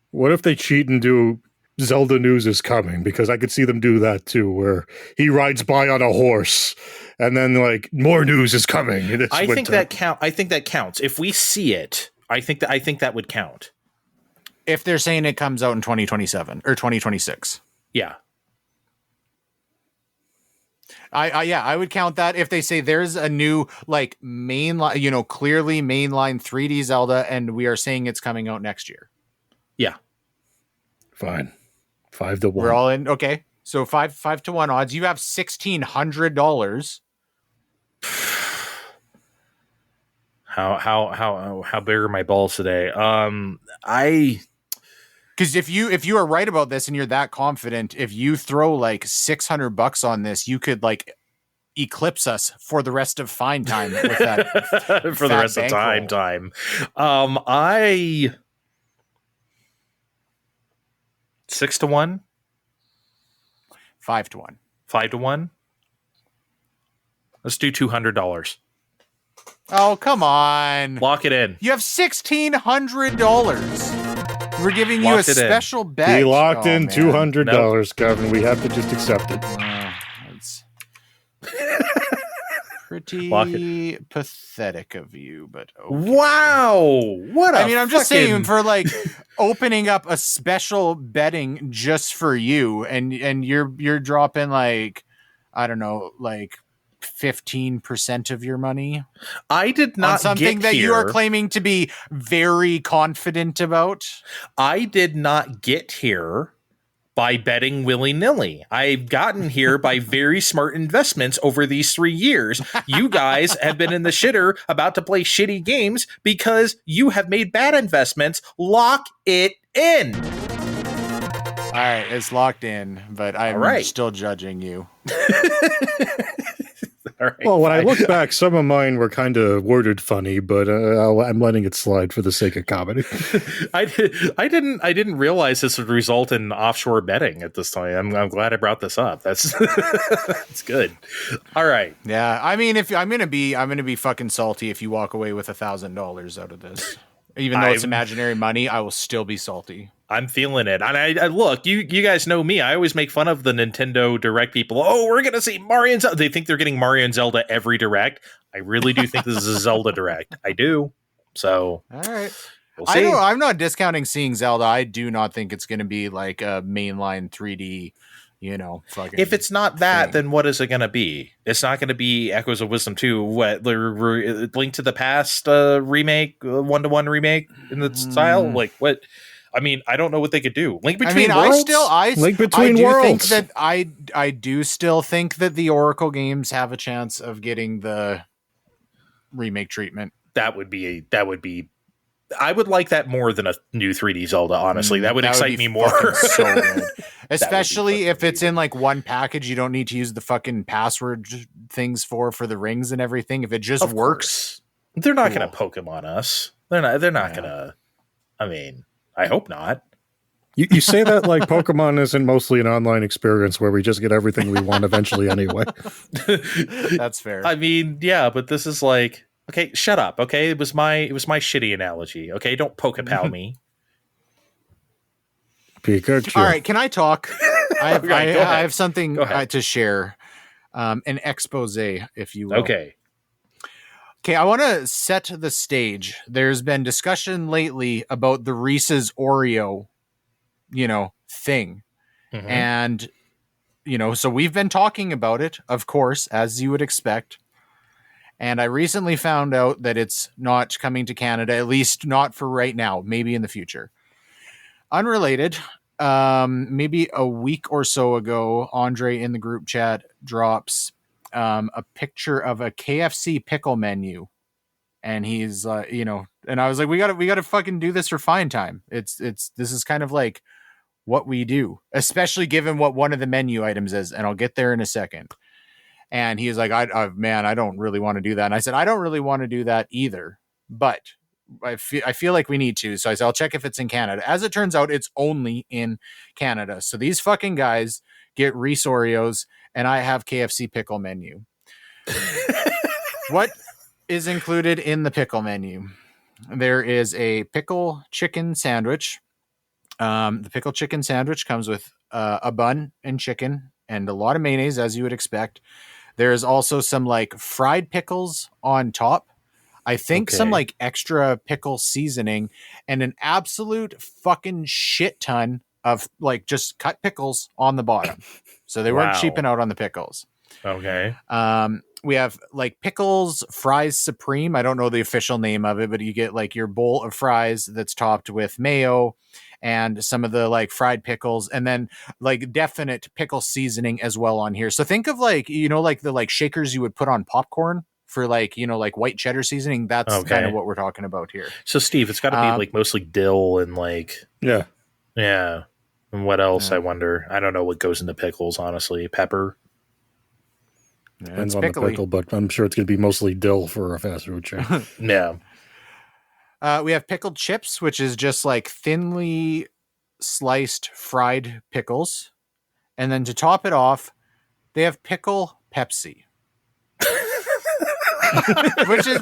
[SPEAKER 4] What if they cheat and do Zelda news is coming? Because I could see them do that too, where he rides by on a horse and then like more news is coming.
[SPEAKER 2] I think that counts. If we see it, I think that would count.
[SPEAKER 3] If they're saying it comes out in 2027 or 2026.
[SPEAKER 2] Yeah.
[SPEAKER 3] I would count that if they say there's a new like mainline, clearly mainline 3D Zelda and we are saying it's coming out next year.
[SPEAKER 2] Yeah.
[SPEAKER 4] Fine. 5-1.
[SPEAKER 3] We're all in. Okay. So 5-1 odds. You have $1,600.
[SPEAKER 2] How big are my balls today?
[SPEAKER 3] Because if you are right about this and you're that confident, if you throw like $600 on this, you could like eclipse us for the rest of fine time with that.
[SPEAKER 2] For the rest of time. 6-1,
[SPEAKER 3] 5-1,
[SPEAKER 2] 5-1. Let's do $200.
[SPEAKER 3] Oh, come on!
[SPEAKER 2] Lock it in.
[SPEAKER 3] You have $1,600. We're giving you a special bet.
[SPEAKER 4] He locked in $200, Kevin. We have to just accept it.
[SPEAKER 3] It's pretty pathetic of you, but okay.
[SPEAKER 2] Wow!
[SPEAKER 3] I'm just saying for like opening up a special betting just for you, and you're dropping like, I don't know, like 15% of your money.
[SPEAKER 2] I did not
[SPEAKER 3] on something
[SPEAKER 2] get
[SPEAKER 3] that
[SPEAKER 2] here.
[SPEAKER 3] You are claiming to be very confident about.
[SPEAKER 2] I did not get here by betting willy-nilly. I've gotten here by very smart investments over these 3 years. You guys have been in the shitter about to play shitty games because you have made bad investments. Lock it in.
[SPEAKER 3] All right, it's locked in, but I'm still judging you.
[SPEAKER 2] All right,
[SPEAKER 4] well, when I look back, some of mine were kind of worded funny, but I'm letting it slide for the sake of comedy.
[SPEAKER 2] I didn't realize this would result in offshore betting at this time. I'm glad I brought this up. That's that's good. All right.
[SPEAKER 3] Yeah, I mean, if I'm gonna be fucking salty if you walk away with $1,000 out of this, even though it's imaginary money, I will still be salty.
[SPEAKER 2] I'm feeling it. And I look, you guys know me. I always make fun of the Nintendo Direct people. Oh, we're going to see Mario and Zelda. They think they're getting Mario and Zelda every Direct. I really do think this is a Zelda Direct. I do. So,
[SPEAKER 3] all right.
[SPEAKER 2] We'll see.
[SPEAKER 3] I'm not discounting seeing Zelda. I do not think it's going to be like a mainline 3D, fucking.
[SPEAKER 2] If it's not that, then what is it going to be? It's not going to be Echoes of Wisdom 2. What, Link to the Past remake, 1-to-1 remake in the style? Like, what? I mean, I don't know what they could do. Link Between Worlds?
[SPEAKER 4] Link Between Worlds.
[SPEAKER 3] I do still think that the Oracle games have a chance of getting the remake treatment.
[SPEAKER 2] That would be I would like that more than a new 3D Zelda, honestly. That would excite me more.
[SPEAKER 3] So good. Especially if it's in like one package, you don't need to use the fucking password things for the rings and everything. If it just works.
[SPEAKER 2] They're not going to Pokemon us. They're not going to, I mean, I hope not.
[SPEAKER 4] You say that like Pokemon isn't mostly an online experience where we just get everything we want eventually anyway.
[SPEAKER 3] That's fair.
[SPEAKER 2] I mean, yeah, but this is like, okay, shut up. Okay, it was my shitty analogy. Okay, don't Pokepal me.
[SPEAKER 4] Pikachu.
[SPEAKER 3] All right, can I talk? I have,
[SPEAKER 2] Okay, go ahead.
[SPEAKER 3] I have something
[SPEAKER 2] Go ahead.
[SPEAKER 3] to share, an expose, if you will.
[SPEAKER 2] Okay.
[SPEAKER 3] Okay, I want to set the stage. There's been discussion lately about the Reese's Oreo, thing.
[SPEAKER 2] Mhm.
[SPEAKER 3] And, so we've been talking about it, of course, as you would expect. And I recently found out that it's not coming to Canada, at least not for right now, maybe in the future. Unrelated, maybe a week or so ago, Andre in the group chat drops a picture of a KFC pickle menu. And he's, and I was like, we gotta fucking do this for Fine Time. This is kind of like what we do, especially given what one of the menu items is. And I'll get there in a second. And he was like, I don't really want to do that. And I said, I don't really want to do that either, but I feel like we need to. So I said, I'll check if it's in Canada. As it turns out, it's only in Canada. So these fucking guys get Reese Oreos and I have KFC pickle menu. What is included in the pickle menu? There is a pickle chicken sandwich. The pickle chicken sandwich comes with a bun and chicken and a lot of mayonnaise, as you would expect. There is also some like fried pickles on top. I think some like extra pickle seasoning and an absolute fucking shit ton of like just cut pickles on the bottom. So they weren't cheaping out on the pickles.
[SPEAKER 2] Okay.
[SPEAKER 3] We have like pickles fries supreme. I don't know the official name of it, but you get like your bowl of fries that's topped with mayo and some of the like fried pickles and then like definite pickle seasoning as well on here. So think of like, like the like shakers you would put on popcorn for like, like white cheddar seasoning. That's kind of what we're talking about here.
[SPEAKER 2] So Steve, it's got to be like mostly dill and like,
[SPEAKER 4] Yeah.
[SPEAKER 2] And what else? I wonder. I don't know what goes into pickles, honestly. Pepper.
[SPEAKER 4] Depends on the pickle, but I'm sure it's going to be mostly dill for a fast food chain.
[SPEAKER 2] Yeah.
[SPEAKER 3] We have pickled chips, which is just like thinly sliced fried pickles. And then to top it off, they have pickle Pepsi.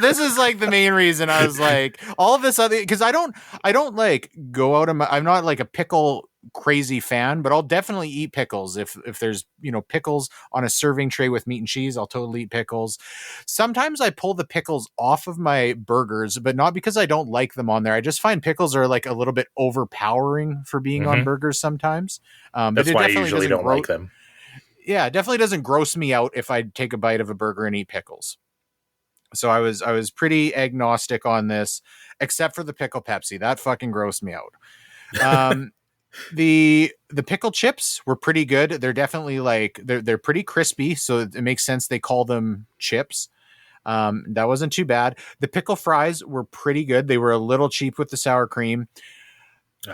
[SPEAKER 3] This is like the main reason I was like, all of this other, because I don't like go out of I'm not like a pickle crazy fan, but I'll definitely eat pickles if there's pickles on a serving tray with meat and cheese. I'll totally eat pickles. Sometimes I pull the pickles off of my burgers, but not because I don't like them on there. I just find pickles are like a little bit overpowering for being on burgers sometimes.
[SPEAKER 2] That's why I usually don't like them.
[SPEAKER 3] Yeah, it definitely doesn't gross me out if I take a bite of a burger and eat pickles. So I was pretty agnostic on this, except for the pickle Pepsi. That fucking grossed me out. The pickle chips were pretty good. They're definitely like they're pretty crispy, so it makes sense they call them chips. That wasn't too bad. The pickle fries were pretty good. They were a little cheap with the sour cream.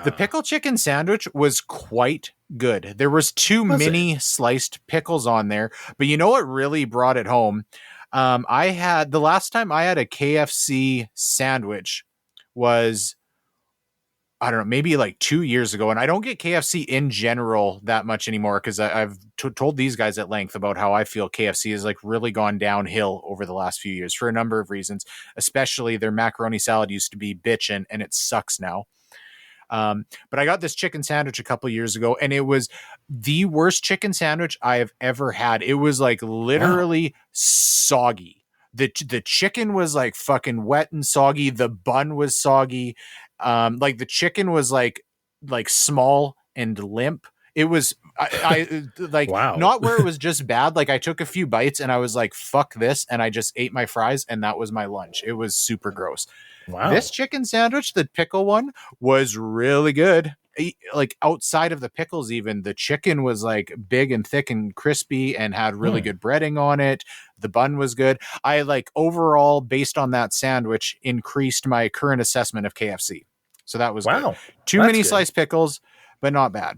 [SPEAKER 3] The pickle chicken sandwich was quite good. There was two mini sliced pickles on there, but you know what really brought it home? I had the last time I had a KFC sandwich was, I don't know, maybe like 2 years ago. And I don't get KFC in general that much anymore because I've told these guys at length about how I feel KFC has like really gone downhill over the last few years for a number of reasons, especially their macaroni salad used to be bitchin' and it sucks now. But I got this chicken sandwich a couple years ago and it was the worst chicken sandwich I have ever had. It was like literally soggy. The chicken was like fucking wet and soggy. The bun was soggy. Like the chicken was like small and limp. It was I like not where it was just bad. Like I took a few bites and I was like, fuck this. And I just ate my fries and that was my lunch. It was super gross. Wow. This chicken sandwich, the pickle one, was really good. Like outside of the pickles, even the chicken was like big and thick and crispy and had really good breading on it. The bun was good. I like overall, based on that sandwich, increased my current assessment of KFC. So that was good. Two mini sliced pickles, but not bad.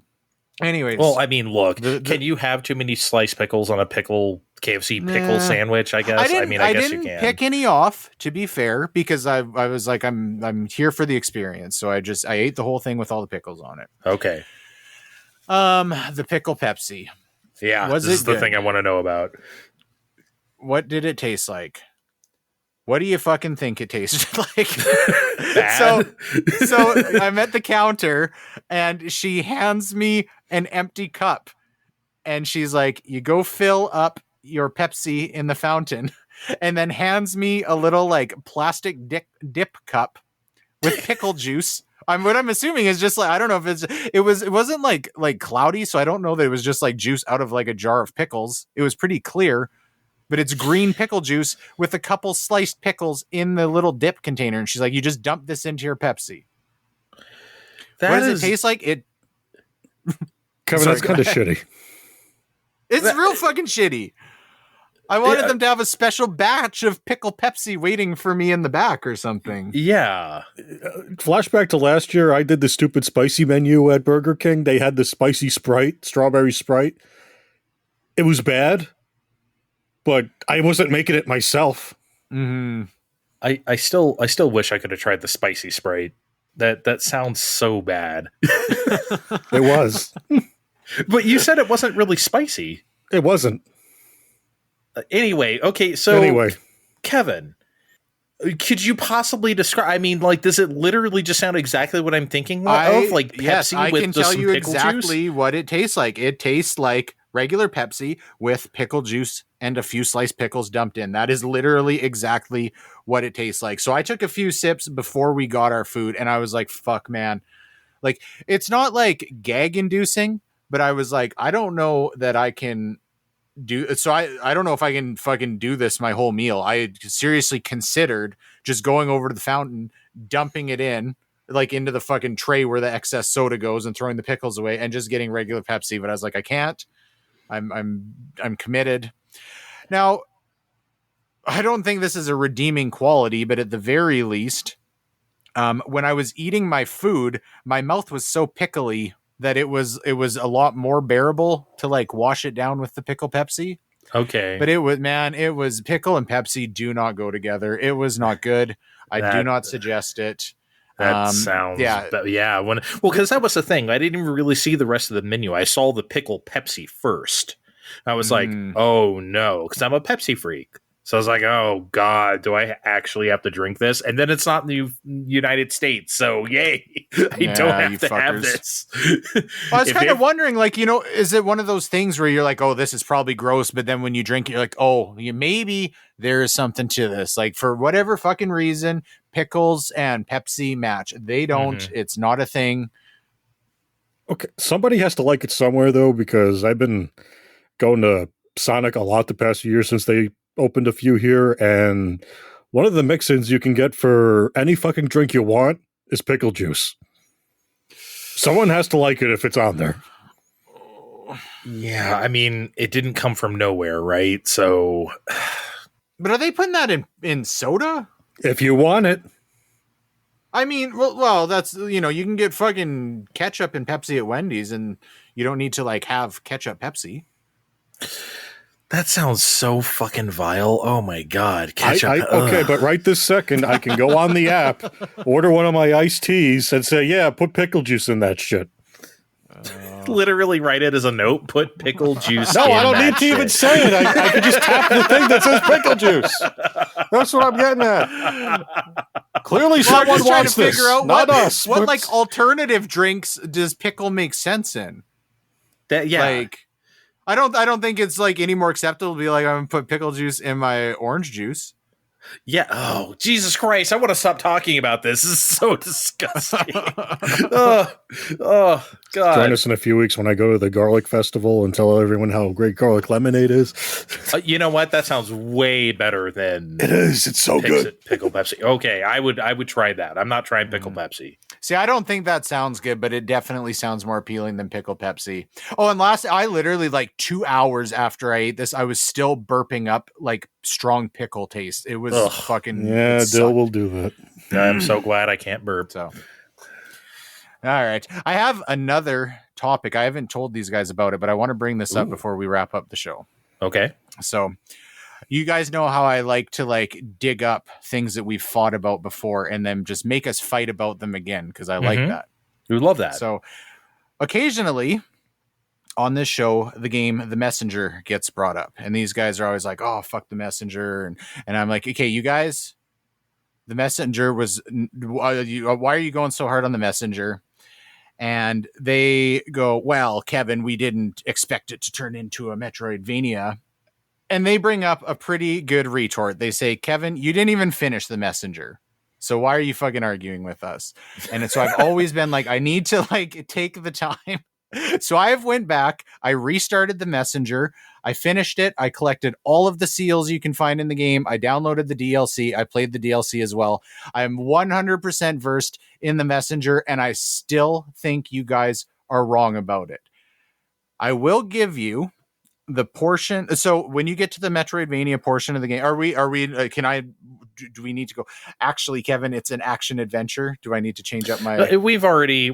[SPEAKER 3] Anyways,
[SPEAKER 2] Well, I mean, look,
[SPEAKER 3] The-
[SPEAKER 2] can you have too many sliced pickles on a KFC pickle sandwich? I guess. I guess you
[SPEAKER 3] didn't
[SPEAKER 2] can.
[SPEAKER 3] pick any off, to be fair, because I was like, I'm here for the experience, so I ate the whole thing with all the pickles on it.
[SPEAKER 2] Okay.
[SPEAKER 3] The pickle Pepsi.
[SPEAKER 2] Yeah,
[SPEAKER 3] Was
[SPEAKER 2] this
[SPEAKER 3] it
[SPEAKER 2] is the
[SPEAKER 3] good?
[SPEAKER 2] thing I want to know about.
[SPEAKER 3] What did it taste like? What do you fucking think it tasted like?
[SPEAKER 2] Bad?
[SPEAKER 3] So I'm at the counter and she hands me an empty cup and she's like, you go fill up your Pepsi in the fountain, and then hands me a little like plastic dip cup with pickle juice. What I'm assuming is just like, I don't know if it wasn't like cloudy, so I don't know that it was just like juice out of like a jar of pickles. It was pretty clear. But it's green pickle juice with a couple sliced pickles in the little dip container. And she's like, you just dump this into your Pepsi. What does it taste like?
[SPEAKER 4] Kevin, that's kind of shitty.
[SPEAKER 3] It's real fucking shitty. I wanted them to have a special batch of pickle Pepsi waiting for me in the back or something.
[SPEAKER 2] Yeah.
[SPEAKER 4] Flashback to last year, I did the stupid spicy menu at Burger King. They had the spicy Sprite, strawberry Sprite. It was bad, but I wasn't making it myself.
[SPEAKER 3] Mm-hmm.
[SPEAKER 2] I still wish I could have tried the spicy Sprite. That sounds so bad.
[SPEAKER 4] It was.
[SPEAKER 2] But you said it wasn't really spicy.
[SPEAKER 4] It wasn't.
[SPEAKER 2] Anyway, okay, so
[SPEAKER 4] Anyway,
[SPEAKER 2] Kevin, could you possibly describe? I mean, like, does it literally just sound exactly what I'm thinking of? Like Pepsi
[SPEAKER 3] yes, I
[SPEAKER 2] with
[SPEAKER 3] can tell
[SPEAKER 2] some
[SPEAKER 3] you
[SPEAKER 2] pickle
[SPEAKER 3] exactly
[SPEAKER 2] juice?
[SPEAKER 3] what it tastes like. It tastes like regular Pepsi with pickle juice and a few sliced pickles dumped in. That is literally exactly what it tastes like. So I took a few sips before we got our food, and I was like, "Fuck, man!" Like, it's not like gag inducing, but I was like, I don't know that I can do. So I don't know if I can fucking do this my whole meal. I seriously considered just going over to the fountain, dumping it in like into the fucking tray where the excess soda goes, and throwing the pickles away and just getting regular Pepsi. But I was like, I can't. I'm committed. Now, I don't think this is a redeeming quality, but at the very least, when I was eating my food, my mouth was so pickly that it was a lot more bearable to like wash it down with the pickle Pepsi.
[SPEAKER 2] Okay.
[SPEAKER 3] But it was pickle and Pepsi do not go together. It was not good. I do not suggest it.
[SPEAKER 2] That sounds,
[SPEAKER 3] yeah.
[SPEAKER 2] Because that was the thing. I didn't even really see the rest of the menu. I saw the pickle Pepsi first. I was like, oh no, because I'm a Pepsi freak. So I was like, oh God, do I actually have to drink this? And then it's not in the United States, so yay, I don't have to have this.
[SPEAKER 3] Well, I was kind of wondering, like, is it one of those things where you're like, oh, this is probably gross, but then when you drink it, you're like, oh, maybe there is something to this. Like, for whatever fucking reason, pickles and Pepsi match. They don't. Mm-hmm. It's not a thing.
[SPEAKER 4] Okay, somebody has to like it somewhere, though, because I've been going to Sonic a lot the past few years since they opened a few here, and one of the mix-ins you can get for any fucking drink you want is pickle juice. Someone has to like it if it's on there.
[SPEAKER 2] Yeah, I mean, it didn't come from nowhere, right? So,
[SPEAKER 3] but are they putting that in soda?
[SPEAKER 4] If you want it.
[SPEAKER 3] I mean, well, that's, you can get fucking ketchup and Pepsi at Wendy's, and you don't need to like have ketchup Pepsi.
[SPEAKER 2] That sounds so fucking vile. Oh my God. Ketchup.
[SPEAKER 4] Okay, but right this second, I can go on the app, order one of my iced teas, and say, yeah, put pickle juice in that shit.
[SPEAKER 2] Literally write it as a note, put pickle juice
[SPEAKER 4] No,
[SPEAKER 2] in
[SPEAKER 4] I don't
[SPEAKER 2] that
[SPEAKER 4] need to
[SPEAKER 2] shit.
[SPEAKER 4] even say it. I can just tap the thing that says pickle juice. That's what I'm getting at. Clearly someone wants this, not us.
[SPEAKER 3] What like alternative drinks does pickle make sense in? Like, I don't think it's like any more acceptable to be like, I'm gonna put pickle juice in my orange juice.
[SPEAKER 2] Yeah. Oh, Jesus Christ. I want to stop talking about this. This is so disgusting. oh, God.
[SPEAKER 4] Join us in a few weeks when I go to the garlic festival and tell everyone how great garlic lemonade is.
[SPEAKER 2] You know what? That sounds way better than
[SPEAKER 4] it is. It's so good.
[SPEAKER 2] Pickle Pepsi. Okay, I would try that. I'm not trying pickle Pepsi.
[SPEAKER 3] See, I don't think that sounds good, but it definitely sounds more appealing than pickle Pepsi. Oh, and I literally like 2 hours after I ate this, I was still burping up like strong pickle taste. It was fucking.
[SPEAKER 4] Yeah, Dill will do that.
[SPEAKER 2] I'm so glad I can't burp.
[SPEAKER 3] So, All right. I have another topic. I haven't told these guys about it, but I want to bring this up before we wrap up the show.
[SPEAKER 2] Okay.
[SPEAKER 3] So you guys know how I like to like dig up things that we've fought about before and then just make us fight about them again, because I like that.
[SPEAKER 2] We love that.
[SPEAKER 3] So occasionally on this show, the game The Messenger gets brought up, and these guys are always like, oh, fuck The Messenger. And I'm like, okay, you guys, The Messenger was, why are you going so hard on The Messenger? And they go, well, Kevin, we didn't expect it to turn into a Metroidvania. And they bring up a pretty good retort. They say, Kevin, you didn't even finish The Messenger. So why are you fucking arguing with us? And so I've always been like, I need to like take the time. So I have went back, I restarted The Messenger, I finished it, I collected all of the seals you can find in the game, I downloaded the DLC, I played the DLC as well. I'm 100% versed in The Messenger, and I still think you guys are wrong about it. I will give you the portion. So when you get to the Metroidvania portion of the game, do we need to go? Actually, Kevin, it's an action adventure. Do I need to change up my?
[SPEAKER 2] We've already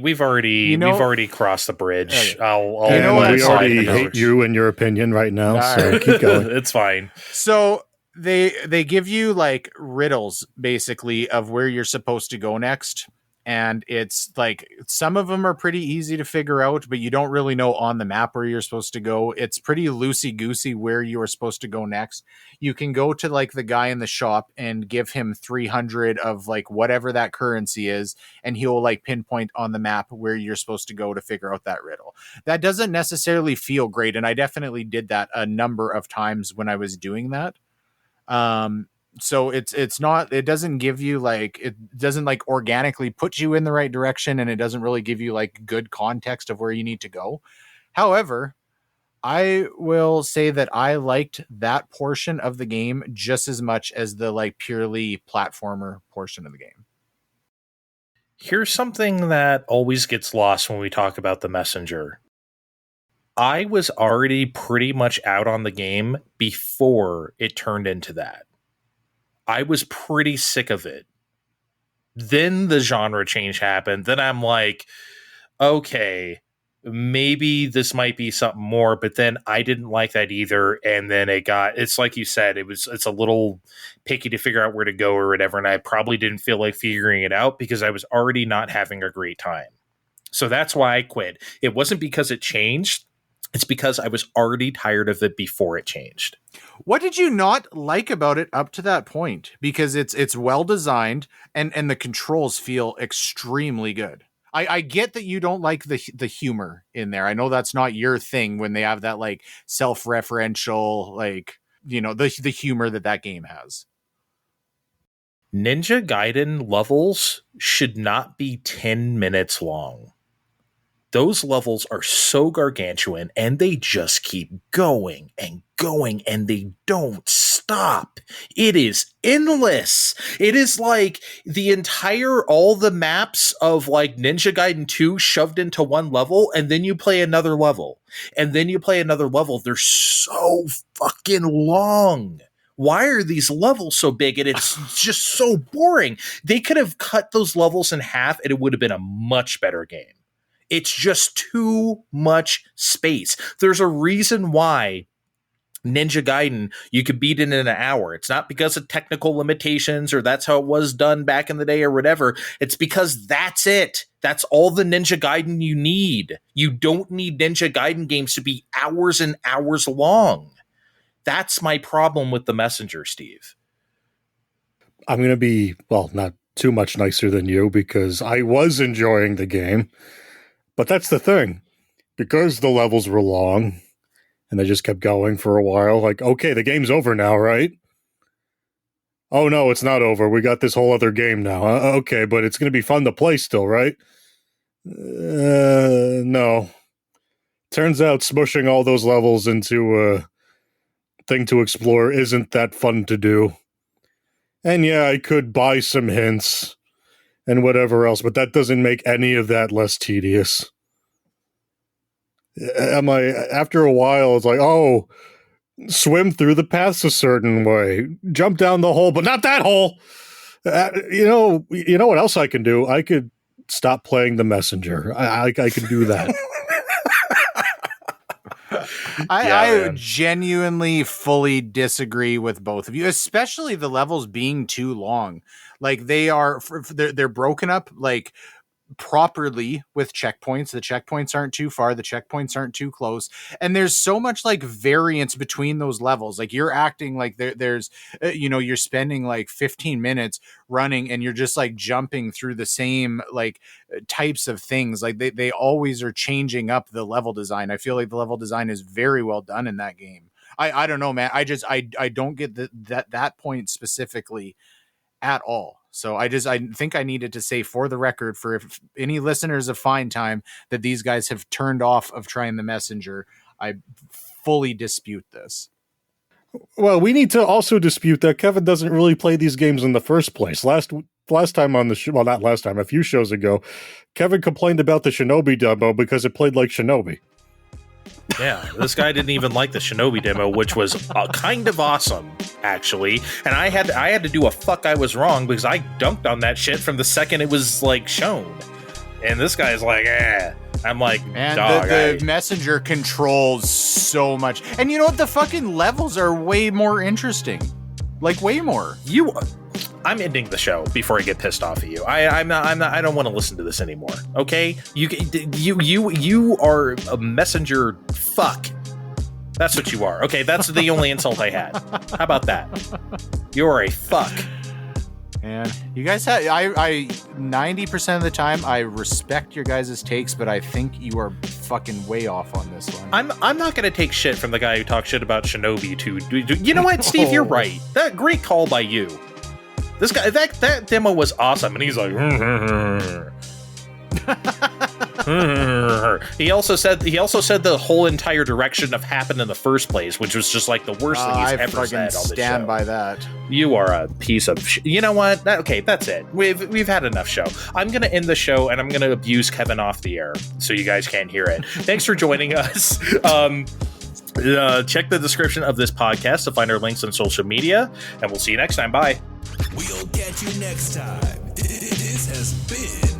[SPEAKER 2] crossed the bridge.
[SPEAKER 3] Okay.
[SPEAKER 2] I'll
[SPEAKER 4] we already hate you and your opinion right now, so keep going.
[SPEAKER 2] It's fine.
[SPEAKER 3] So they give you like riddles basically of where you're supposed to go next. And it's like some of them are pretty easy to figure out, but you don't really know on the map where you're supposed to go. It's pretty loosey-goosey where you are supposed to go next. You can go to like the guy in the shop and give him 300 of like whatever that currency is, and he'll like pinpoint on the map where you're supposed to go to figure out that riddle. That doesn't necessarily feel great, and I definitely did that a number of times when I was doing that. So it's not, it doesn't give you like, it doesn't like organically put you in the right direction, and it doesn't really give you like good context of where you need to go. However, I will say that I liked that portion of the game just as much as the like purely platformer portion of the game.
[SPEAKER 2] Here's something that always gets lost when we talk about The Messenger. I was already pretty much out on the game before it turned into that. I was pretty sick of it. Then the genre change happened. Then I'm like, okay, maybe this might be something more, but then I didn't like that either. And then it's like you said, it's a little picky to figure out where to go or whatever. And I probably didn't feel like figuring it out because I was already not having a great time. So that's why I quit. It wasn't because it changed. It's because I was already tired of it before it changed.
[SPEAKER 3] What did you not like about it up to that point? Because it's well designed and the controls feel extremely good. I get that you don't like the humor in there. I know that's not your thing when they have that like self-referential, like, you know, the humor that game has.
[SPEAKER 2] Ninja Gaiden levels should not be 10 minutes long. Those levels are so gargantuan, and they just keep going and going, and they don't stop. It is endless. It is like all the maps of like Ninja Gaiden 2 shoved into one level, and then you play another level, and then you play another level. They're so fucking long. Why are these levels so big? And it's just so boring. They could have cut those levels in half, and it would have been a much better game. It's just too much space. There's a reason why Ninja Gaiden, you could beat it in an hour. It's not because of technical limitations or that's how it was done back in the day or whatever. It's because that's it. That's all the Ninja Gaiden you need. You don't need Ninja Gaiden games to be hours and hours long. That's my problem with The Messenger, Steve.
[SPEAKER 4] I'm going to be, well, not too much nicer than you because I was enjoying the game. But that's the thing. Because the levels were long and they just kept going for a while, like, okay, the game's over now, right? Oh, no, it's not over. We got this whole other game now. Okay, but it's going to be fun to play still, right? No. Turns out smushing all those levels into a thing to explore isn't that fun to do. And yeah, I could buy some hints and whatever else, but that doesn't make any of that less tedious. After a while, it's like, oh, swim through the paths a certain way, jump down the hole, but not that hole. You know what else I can do? I could stop playing the messenger. I can do that.
[SPEAKER 3] I genuinely fully disagree with both of you, especially the levels being too long. Like they're broken up like properly with checkpoints. The checkpoints aren't too far, the checkpoints aren't too close, and there's so much like variance between those levels. Like you're acting like there's you're spending like 15 minutes running and you're just like jumping through the same like types of things. Like they always are changing up the level design. I feel like the level design is very well done in that game. I don't know, man. I don't get that point specifically at all. So I think I needed to say for the record, for if any listeners of Fine Time, that these guys have turned off of trying the messenger. I fully dispute this.
[SPEAKER 4] Well, we need to also dispute that Kevin doesn't really play these games in the first place. Last time on the show, well, not last time, a few shows ago, Kevin complained about the Shinobi demo because it played like Shinobi.
[SPEAKER 2] Yeah, this guy didn't even like the Shinobi demo, which was kind of awesome, actually. And I had to do a fuck I was wrong because I dunked on that shit from the second it was like shown. And this guy's like, eh. I'm like,
[SPEAKER 3] and
[SPEAKER 2] dog.
[SPEAKER 3] The messenger controls so much. And you know what? The fucking levels are way more interesting. Like way more.
[SPEAKER 2] I'm ending the show before I get pissed off at you. I don't want to listen to this anymore. Okay, you are a messenger fuck. That's what you are. Okay, that's the only insult I had. How about that? You are a fuck.
[SPEAKER 3] And you guys have I 90% of the time I respect your guys' takes, but I think you are fucking way off on this one.
[SPEAKER 2] I'm not gonna take shit from the guy who talks shit about Shinobi too. You know what, Steve? You're right. That great call by you. This guy, that demo was awesome, and he's like, he also said the whole entire direction of happened in the first place, which was just like the worst thing he's ever said on the show.
[SPEAKER 3] Stand by that.
[SPEAKER 2] You are a piece of shit. You know what? Okay, that's it. We've had enough show. I'm gonna end the show and I'm gonna abuse Kevin off the air so you guys can't hear it. Thanks for joining us. Check the description of this podcast to find our links on social media, and we'll see you next time. Bye.
[SPEAKER 1] We'll catch you next time. This has been